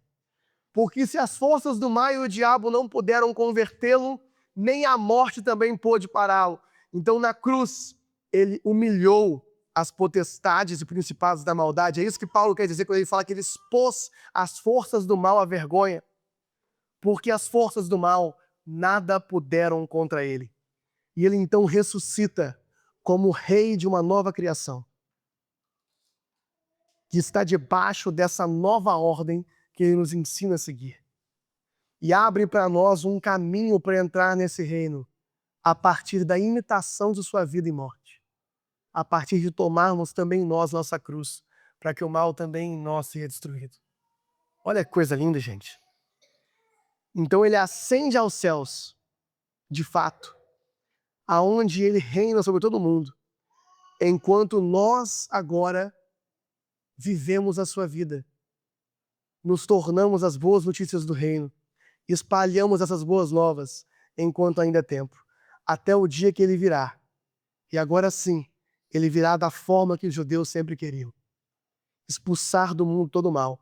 Porque se as forças do mal e o diabo não puderam convertê-lo, nem a morte também pôde pará-lo. Então, na cruz, ele humilhou as potestades e principados da maldade. É isso que Paulo quer dizer quando ele fala que ele expôs as forças do mal à vergonha. Porque as forças do mal nada puderam contra ele. E ele então ressuscita como rei de uma nova criação, que está debaixo dessa nova ordem que ele nos ensina a seguir. E abre para nós um caminho para entrar nesse reino, a partir da imitação de sua vida e morte. A partir de tomarmos também nós nossa cruz, para que o mal também em nós seja destruído. Olha que coisa linda, gente. Então ele ascende aos céus, de fato, aonde ele reina sobre todo mundo, enquanto nós agora vivemos a sua vida. Nos tornamos as boas notícias do reino, espalhamos essas boas novas enquanto ainda é tempo, até o dia que ele virá. E agora sim, ele virá da forma que os judeus sempre queriam. Expulsar do mundo todo o mal,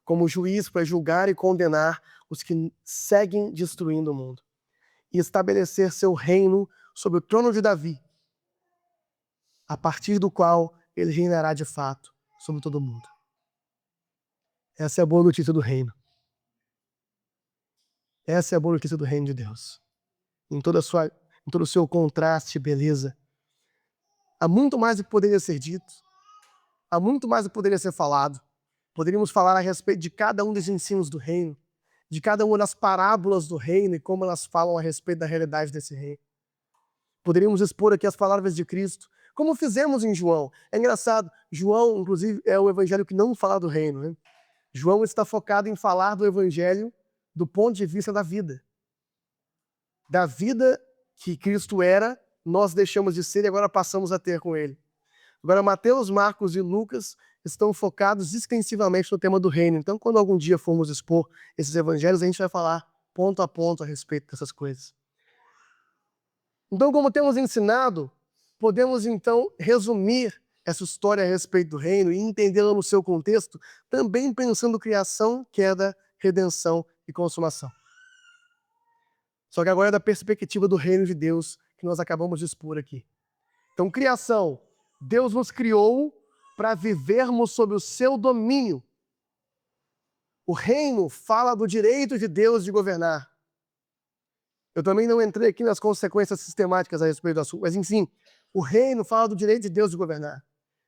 como juiz para julgar e condenar os que seguem destruindo o mundo. E estabelecer seu reino sobre o trono de Davi, a partir do qual ele reinará de fato sobre todo mundo. Essa é a boa notícia do reino. Essa é a boa notícia do reino de Deus. Em todo o seu contraste e beleza. Há muito mais do que poderia ser dito. Há muito mais do que poderia ser falado. Poderíamos falar a respeito de cada um dos ensinos do reino, de cada uma das parábolas do reino e como elas falam a respeito da realidade desse reino. Poderíamos expor aqui as palavras de Cristo, como fizemos em João. É engraçado, João, inclusive, é o evangelho que não fala do reino, né? João está focado em falar do evangelho do ponto de vista da vida. Da vida que Cristo era, nós deixamos de ser e agora passamos a ter com ele. Agora, Mateus, Marcos e Lucas estão focados extensivamente no tema do reino. Então, quando algum dia formos expor esses evangelhos, a gente vai falar ponto a ponto a respeito dessas coisas. Então, como temos ensinado, podemos então resumir essa história a respeito do reino e entendê-la no seu contexto, também pensando criação, queda, redenção e consumação. Só que agora é da perspectiva do reino de Deus que nós acabamos de expor aqui. Então, criação. Deus nos criou para vivermos sob o seu domínio. O reino fala do direito de Deus de governar. Eu também não entrei aqui nas consequências sistemáticas a respeito do assunto, mas enfim, o reino fala do direito de Deus de governar.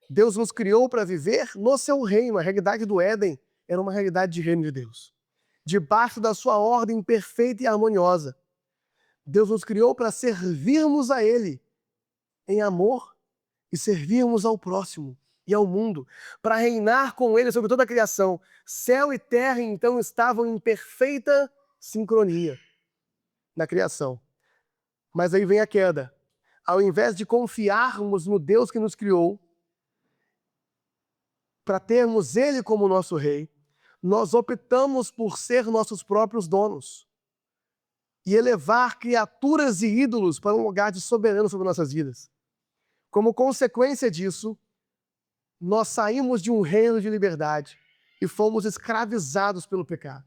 Deus nos criou para viver no seu reino. A realidade do Éden era uma realidade de reino de Deus. Debaixo da sua ordem perfeita e harmoniosa. Deus nos criou para servirmos a Ele em amor e servirmos ao próximo e ao mundo, para reinar com Ele sobre toda a criação. Céu e terra, então, estavam em perfeita sincronia na criação. Mas aí vem a queda. Ao invés de confiarmos no Deus que nos criou, para termos Ele como nosso rei, nós optamos por ser nossos próprios donos e elevar criaturas e ídolos para um lugar de soberano sobre nossas vidas. Como consequência disso, nós saímos de um reino de liberdade e fomos escravizados pelo pecado.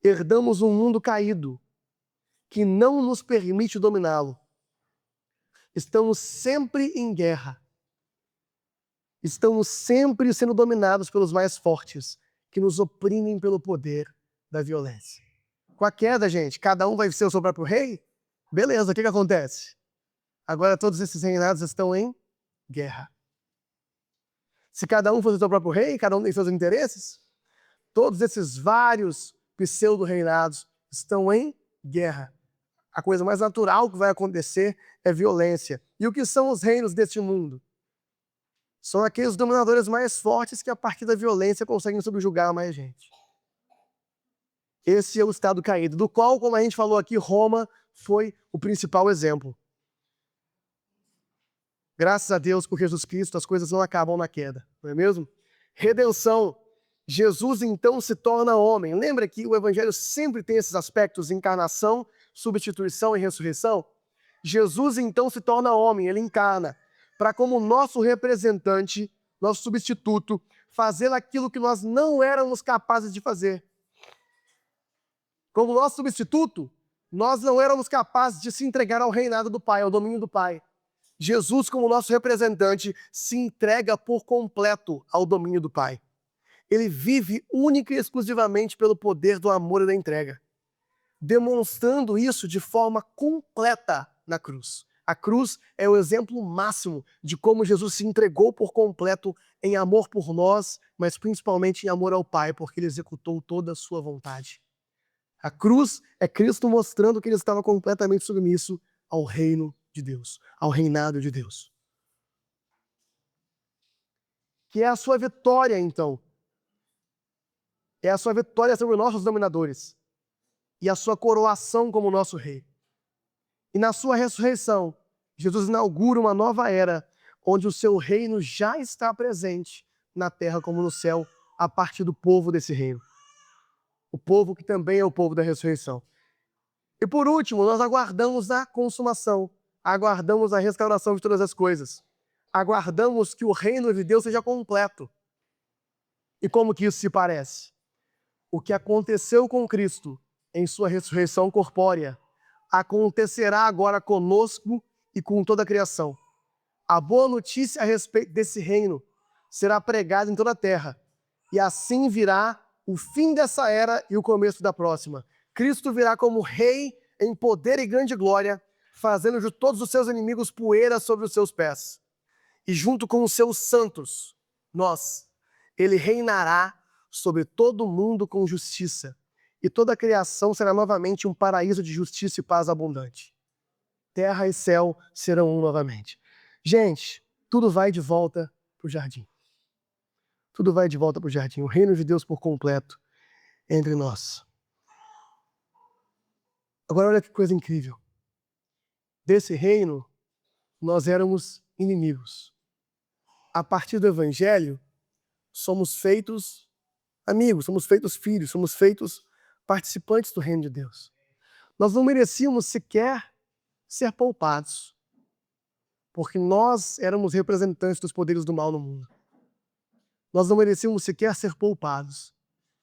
Herdamos um mundo caído que não nos permite dominá-lo. Estamos sempre em guerra. Estamos sempre sendo dominados pelos mais fortes, que nos oprimem pelo poder da violência. Com a queda, gente, cada um vai ser o seu próprio rei? Beleza, o que acontece? Agora todos esses reinados estão em guerra. Se cada um fosse o seu próprio rei, cada um tem seus interesses, todos esses vários pseudo-reinados estão em guerra. A coisa mais natural que vai acontecer é violência. E o que são os reinos deste mundo? São aqueles dominadores mais fortes que, a partir da violência, conseguem subjugar mais gente. Esse é o estado caído, do qual, como a gente falou aqui, Roma foi o principal exemplo. Graças a Deus, por Jesus Cristo, as coisas não acabam na queda, não é mesmo? Redenção. Jesus então se torna homem. Lembra que o evangelho sempre tem esses aspectos: encarnação, substituição e ressurreição? Jesus então se torna homem, ele encarna, para como nosso representante, nosso substituto, fazer aquilo que nós não éramos capazes de fazer. Como nosso substituto, nós não éramos capazes de se entregar ao reinado do Pai, ao domínio do Pai. Jesus, como nosso representante, se entrega por completo ao domínio do Pai. Ele vive única e exclusivamente pelo poder do amor e da entrega, demonstrando isso de forma completa na cruz. A cruz é o exemplo máximo de como Jesus se entregou por completo em amor por nós, mas principalmente em amor ao Pai, porque ele executou toda a sua vontade. A cruz é Cristo mostrando que ele estava completamente submisso ao reino de Deus, ao reinado de Deus. Que é a sua vitória, então. É a sua vitória sobre nossos dominadores e a sua coroação como nosso rei. E na sua ressurreição, Jesus inaugura uma nova era, onde o seu reino já está presente na terra como no céu, a partir do povo desse reino. O povo que também é o povo da ressurreição. E por último, nós aguardamos a consumação, aguardamos a restauração de todas as coisas. Aguardamos que o reino de Deus seja completo. E como que isso se parece? O que aconteceu com Cristo em sua ressurreição corpórea acontecerá agora conosco e com toda a criação. A boa notícia a respeito desse reino será pregada em toda a terra, e assim virá o fim dessa era e o começo da próxima. Cristo virá como rei em poder e grande glória, fazendo de todos os seus inimigos poeira sobre os seus pés. E junto com os seus santos, ele reinará sobre todo o mundo com justiça, e toda a criação será novamente um paraíso de justiça e paz abundante. Terra e céu serão um novamente. Gente, tudo vai de volta para o jardim. Tudo vai de volta para o jardim. O reino de Deus por completo entre nós. Agora olha que coisa incrível. Desse reino, nós éramos inimigos. A partir do evangelho, somos feitos amigos, somos feitos filhos, somos feitos participantes do reino de Deus. Nós não merecíamos sequer ser poupados, porque nós éramos representantes dos poderes do mal no mundo. Nós não merecíamos sequer ser poupados.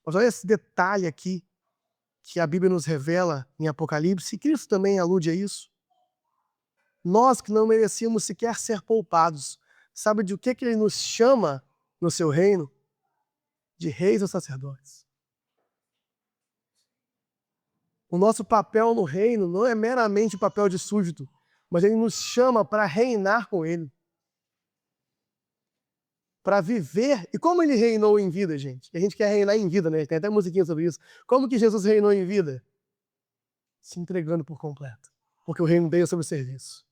Mas olha esse detalhe aqui que a Bíblia nos revela em Apocalipse, e Cristo também alude a isso. Nós que não merecíamos sequer ser poupados, sabe de o que ele nos chama no seu reino? De reis ou sacerdotes. O nosso papel no reino não é meramente o papel de súdito, mas ele nos chama para reinar com ele. Para viver. E como ele reinou em vida, gente? E a gente quer reinar em vida, né? Tem até musiquinha sobre isso. Como que Jesus reinou em vida? Se entregando por completo. Porque o reino dele é sobre o serviço.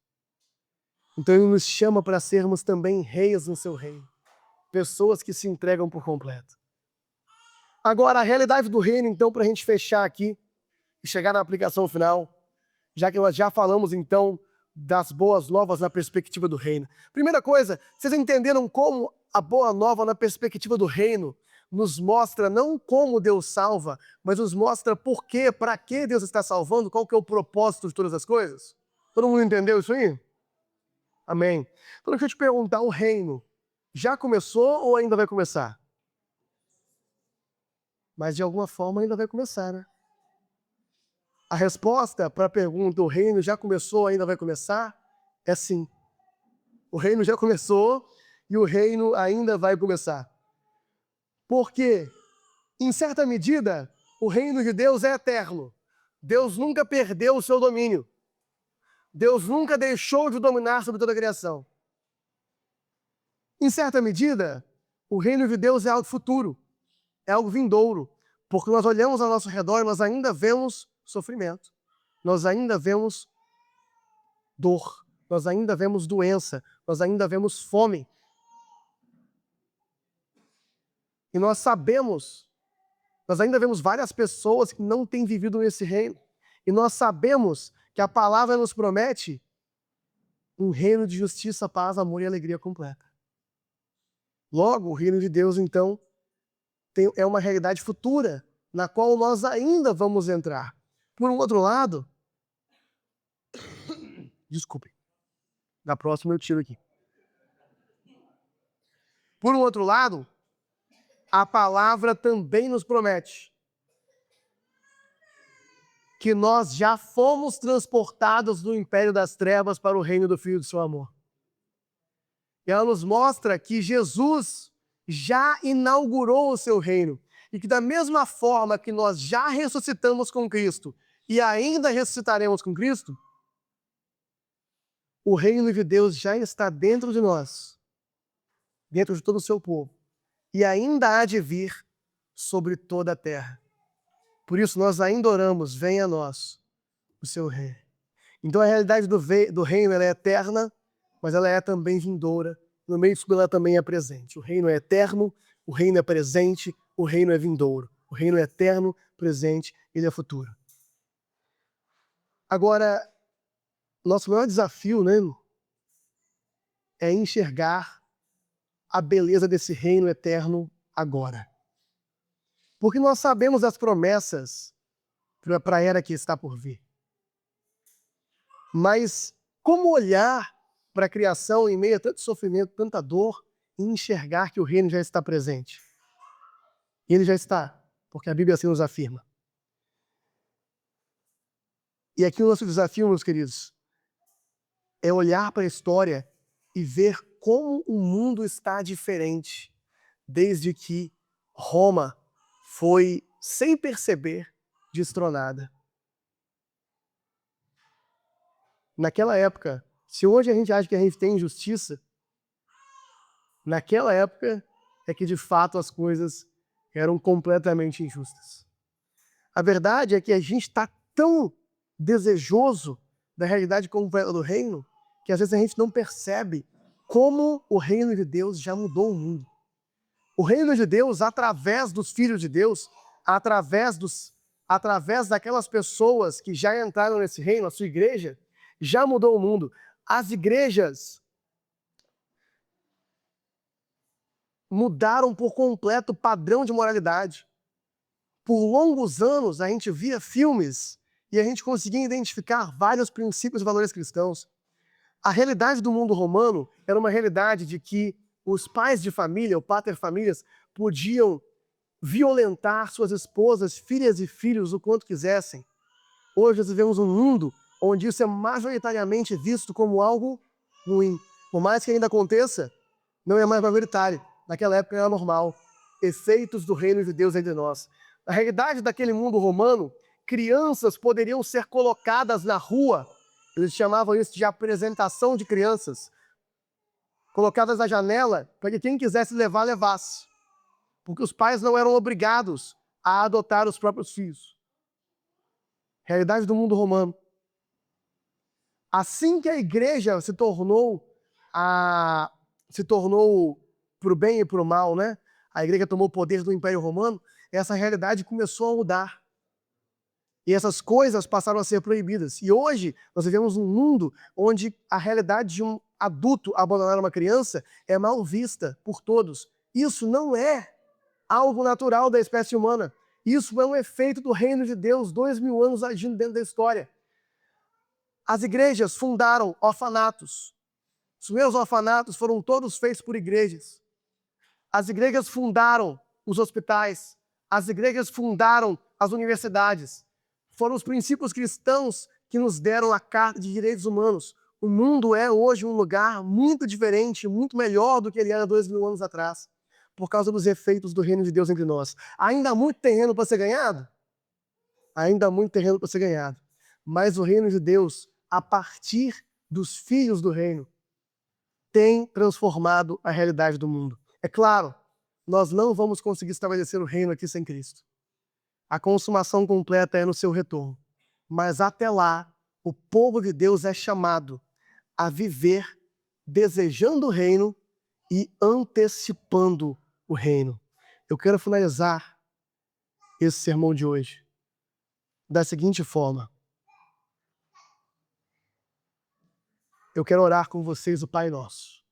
Então ele nos chama para sermos também reis no seu reino. Pessoas que se entregam por completo. Agora, a realidade do reino, então, para a gente fechar aqui e chegar na aplicação final, já que nós já falamos, então, das boas novas na perspectiva do reino. Primeira coisa, vocês entenderam como a boa nova na perspectiva do reino nos mostra não como Deus salva, mas nos mostra por quê, para que Deus está salvando, qual que é o propósito de todas as coisas? Todo mundo entendeu isso aí? Amém. Então deixa eu te perguntar, o reino já começou ou ainda vai começar? Mas de alguma forma ainda vai começar, né? A resposta para a pergunta, o reino já começou ou ainda vai começar? É sim. O reino já começou e o reino ainda vai começar. Porque, em certa medida, o reino de Deus é eterno. Deus nunca perdeu o seu domínio. Deus nunca deixou de dominar sobre toda a criação. Em certa medida, o reino de Deus é algo futuro, é algo vindouro, porque nós olhamos ao nosso redor e nós ainda vemos sofrimento, nós ainda vemos dor, nós ainda vemos doença, nós ainda vemos fome. E nós sabemos, nós ainda vemos várias pessoas que não têm vivido nesse reino. E nós sabemos que a palavra nos promete um reino de justiça, paz, amor e alegria completa. Logo, o reino de Deus, então, é uma realidade futura, na qual nós ainda vamos entrar. Por um outro lado, desculpem, na próxima eu tiro aqui. Por um outro lado, a palavra também nos promete que nós já fomos transportados do império das trevas para o reino do Filho do seu amor. E ela nos mostra que Jesus já inaugurou o seu reino. E que da mesma forma que nós já ressuscitamos com Cristo e ainda ressuscitaremos com Cristo, o reino de Deus já está dentro de nós, dentro de todo o seu povo, e ainda há de vir sobre toda a terra. Por isso nós ainda oramos, venha a nós o seu reino. Então a realidade do reino ela é eterna, mas ela é também vindoura. No meio disso ela também é presente. O reino é eterno, o reino é presente, o reino é vindouro. O reino é eterno, presente, ele é futuro. Agora, nosso maior desafio, né, é enxergar a beleza desse reino eterno agora. Porque nós sabemos as promessas para a era que está por vir. Mas como olhar para a criação em meio a tanto sofrimento, tanta dor, e enxergar que o reino já está presente? E ele já está, porque a Bíblia assim nos afirma. E aqui o nosso desafio, meus queridos, é olhar para a história e ver como o mundo está diferente desde que Roma foi, sem perceber, destronada. Naquela época, se hoje a gente acha que a gente tem injustiça, naquela época é que de fato as coisas eram completamente injustas. A verdade é que a gente está tão desejoso da realidade completa do reino, que às vezes a gente não percebe como o reino de Deus já mudou o mundo. O reino de Deus, através dos filhos de Deus, através daquelas pessoas que já entraram nesse reino, a sua igreja, já mudou o mundo. As igrejas mudaram por completo o padrão de moralidade. Por longos anos, a gente via filmes e a gente conseguia identificar vários princípios e valores cristãos. A realidade do mundo romano era uma realidade de que os pais de família, o pater familias, podiam violentar suas esposas, filhas e filhos o quanto quisessem. Hoje nós vivemos um mundo onde isso é majoritariamente visto como algo ruim. Por mais que ainda aconteça, não é mais majoritário. Naquela época era normal. Efeitos do reino de Deus entre nós. Na realidade daquele mundo romano, crianças poderiam ser colocadas na rua. Eles chamavam isso de apresentação de crianças. Colocadas na janela para que quem quisesse levar, levasse. Porque os pais não eram obrigados a adotar os próprios filhos. Realidade do mundo romano. Assim que a igreja se tornou para o bem e para o mal, né? A igreja tomou o poder do Império Romano, essa realidade começou a mudar. E essas coisas passaram a ser proibidas. E hoje nós vivemos um mundo onde a realidade de um adulto abandonar uma criança é mal vista por todos. Isso não é algo natural da espécie humana. Isso é um efeito do reino de Deus, 2000 anos agindo dentro da história. As igrejas fundaram orfanatos. Os meus orfanatos foram todos feitos por igrejas. As igrejas fundaram os hospitais. As igrejas fundaram as universidades. Foram os princípios cristãos que nos deram a Carta de Direitos Humanos. O mundo é hoje um lugar muito diferente, muito melhor do que ele era 2000 anos atrás, por causa dos efeitos do reino de Deus entre nós. Ainda há muito terreno para ser ganhado? Ainda há muito terreno para ser ganhado. Mas o reino de Deus, a partir dos filhos do reino, tem transformado a realidade do mundo. É claro, nós não vamos conseguir estabelecer o reino aqui sem Cristo. A consumação completa é no seu retorno. Mas até lá, o povo de Deus é chamado a viver desejando o reino e antecipando o reino. Eu quero finalizar esse sermão de hoje da seguinte forma. Eu quero orar com vocês o Pai Nosso.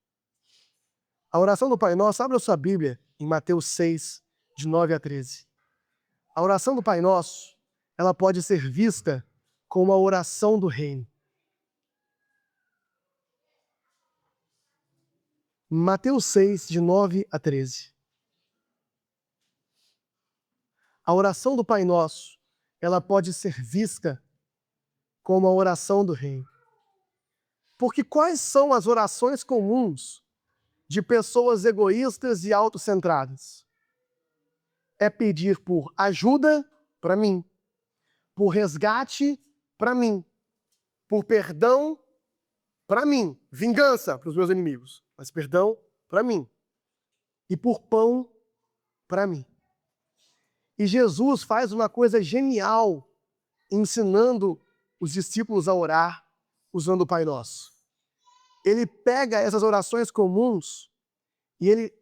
A oração do Pai Nosso, abra a sua Bíblia em Mateus 6, de 9 a 13. A oração do Pai Nosso, ela pode ser vista como a oração do reino. Mateus 6, de 9 a 13. A oração do Pai Nosso, ela pode ser vista como a oração do reino. Porque quais são as orações comuns de pessoas egoístas e autocentradas? É pedir por ajuda para mim, por resgate para mim, por perdão para mim, vingança para os meus inimigos, mas perdão para mim, e por pão para mim. E Jesus faz uma coisa genial, ensinando os discípulos a orar usando o Pai Nosso. Ele pega essas orações comuns e ele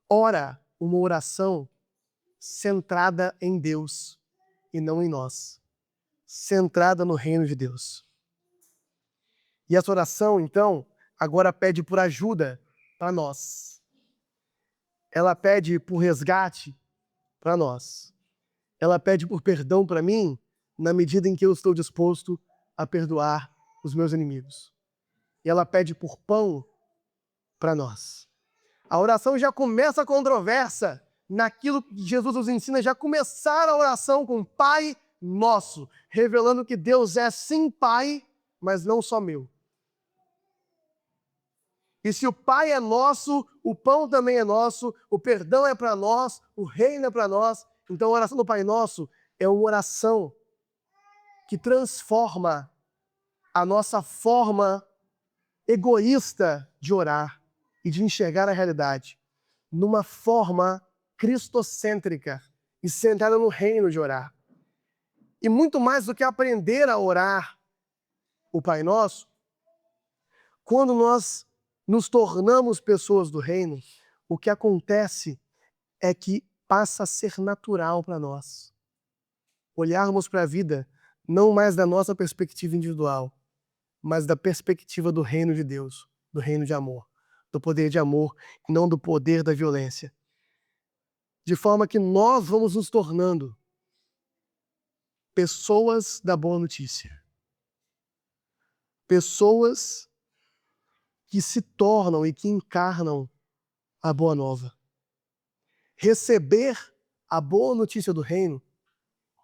ora uma oração centrada em Deus e não em nós. Centrada no reino de Deus. E essa oração, então, agora pede por ajuda para nós. Ela pede por resgate para nós. Ela pede por perdão para mim, na medida em que eu estou disposto a perdoar os meus inimigos. E ela pede por pão para nós. A oração já começa controversa naquilo que Jesus nos ensina, já começar a oração com Pai Nosso, revelando que Deus é sim Pai, mas não só meu. E se o Pai é nosso, o pão também é nosso, o perdão é para nós, o reino é para nós. Então a oração do Pai Nosso é uma oração que transforma a nossa forma egoísta de orar e de enxergar a realidade numa forma cristocêntrica e centrada no reino de orar. E muito mais do que aprender a orar o Pai Nosso, quando nós nos tornamos pessoas do reino, o que acontece é que passa a ser natural para nós olharmos para a vida não mais da nossa perspectiva individual, mas da perspectiva do reino de Deus, do reino de amor, do poder de amor e não do poder da violência. De forma que nós vamos nos tornando pessoas da boa notícia. Pessoas que se tornam e que encarnam a boa nova. Receber a boa notícia do reino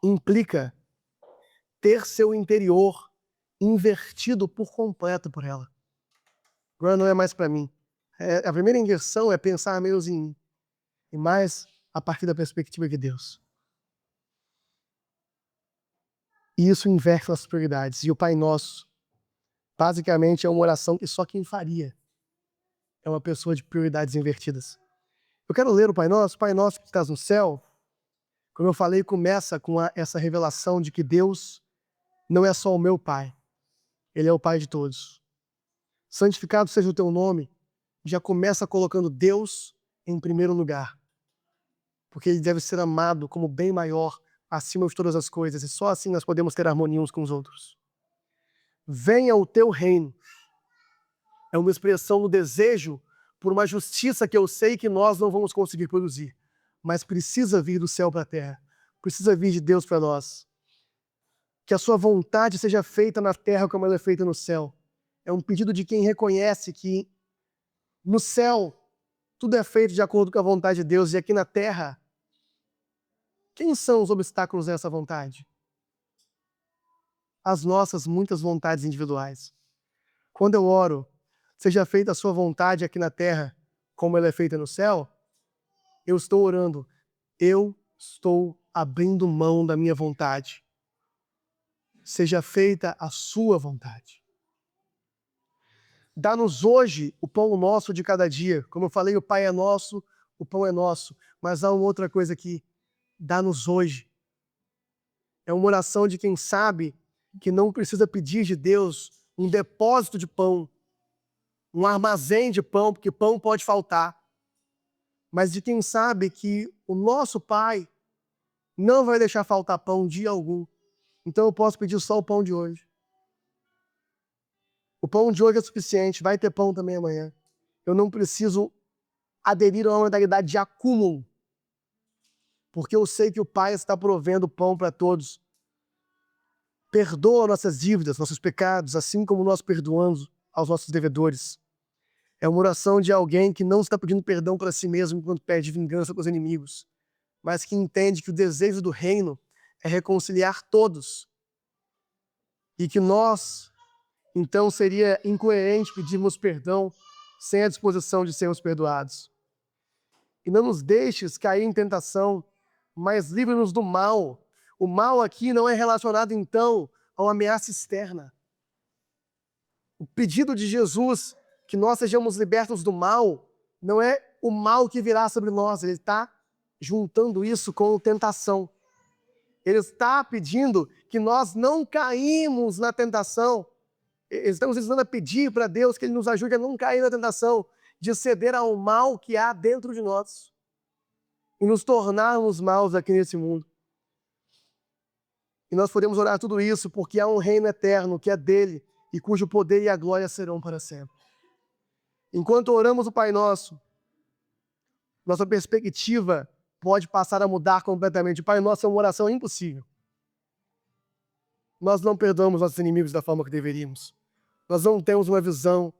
implica ter seu interior invertido por completo por ela. Agora não é mais para mim. A primeira inversão é pensar menos em mim e mais a partir da perspectiva de Deus. E isso inverte as prioridades. E o Pai Nosso, basicamente, é uma oração que só quem faria é uma pessoa de prioridades invertidas. Eu quero ler o Pai Nosso. Pai Nosso que estás no céu, como eu falei, começa com essa revelação de que Deus não é só o meu Pai, Ele é o Pai de todos. Santificado seja o teu nome, já começa colocando Deus em primeiro lugar, porque Ele deve ser amado como bem maior, acima de todas as coisas, e só assim nós podemos ter harmonia uns com os outros. Venha o teu reino. É uma expressão do desejo por uma justiça que eu sei que nós não vamos conseguir produzir, mas precisa vir do céu para a terra, precisa vir de Deus para nós. Que a sua vontade seja feita na terra como ela é feita no céu. É um pedido de quem reconhece que no céu tudo é feito de acordo com a vontade de Deus, e aqui na terra, quem são os obstáculos a essa vontade? As nossas muitas vontades individuais. Quando eu oro, seja feita a sua vontade aqui na terra, como ela é feita no céu, eu estou orando, eu estou abrindo mão da minha vontade. Seja feita a sua vontade. Dá-nos hoje o pão nosso de cada dia. Como eu falei, o Pai é nosso, o pão é nosso. Mas há uma outra coisa aqui. Dá-nos hoje. É uma oração de quem sabe que não precisa pedir de Deus um depósito de pão, um armazém de pão, porque pão pode faltar. Mas de quem sabe que o nosso Pai não vai deixar faltar pão dia algum. Então eu posso pedir só o pão de hoje. O pão de hoje é suficiente, vai ter pão também amanhã. Eu não preciso aderir a uma mentalidade de acúmulo. porque eu sei que o Pai está provendo pão para todos. Perdoa nossas dívidas, nossos pecados, assim como nós perdoamos aos nossos devedores. É uma oração de alguém que não está pedindo perdão para si mesmo enquanto pede vingança para os inimigos, mas que entende que o desejo do reino é reconciliar todos. E que nós, então, seria incoerente pedirmos perdão sem a disposição de sermos perdoados. E não nos deixes cair em tentação, mas livre-nos do mal. O mal aqui não é relacionado, então, a uma ameaça externa. O pedido de Jesus que nós sejamos libertos do mal não é o mal que virá sobre nós, ele está juntando isso com tentação. Ele está pedindo que nós não caímos na tentação. Estamos ensinando a pedir para Deus que Ele nos ajude a não cair na tentação de ceder ao mal que há dentro de nós e nos tornarmos maus aqui nesse mundo. E nós podemos orar tudo isso porque há um reino eterno que é dele e cujo poder e a glória serão para sempre. Enquanto oramos o Pai Nosso, nossa perspectiva pode passar a mudar completamente. O Pai Nosso é uma oração impossível. Nós não perdoamos nossos inimigos da forma que deveríamos. Nós não temos uma visão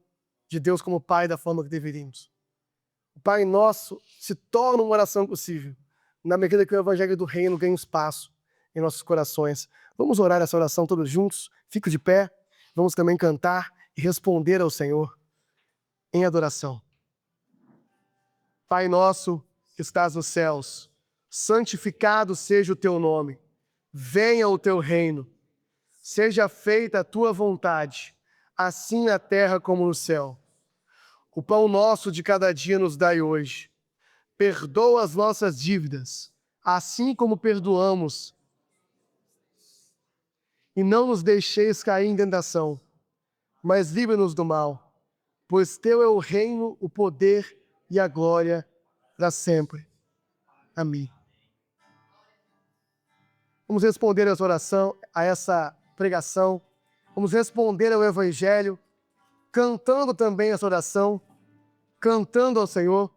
de Deus como Pai da forma que deveríamos. O Pai Nosso se torna uma oração possível na medida que o Evangelho do Reino ganha espaço em nossos corações. Vamos orar essa oração todos juntos? Fique de pé. Vamos também cantar e responder ao Senhor em adoração. Pai nosso que estás nos céus, santificado seja o teu nome. Venha o teu reino. Seja feita a tua vontade, assim na terra como no céu. O pão nosso de cada dia nos dai hoje. Perdoa as nossas dívidas, assim como perdoamos. E não nos deixeis cair em tentação, mas livra-nos do mal, pois teu é o reino, o poder e a glória para sempre. Amém. Vamos responder essa oração, a essa pregação. Vamos responder ao Evangelho, cantando também essa oração, cantando ao Senhor.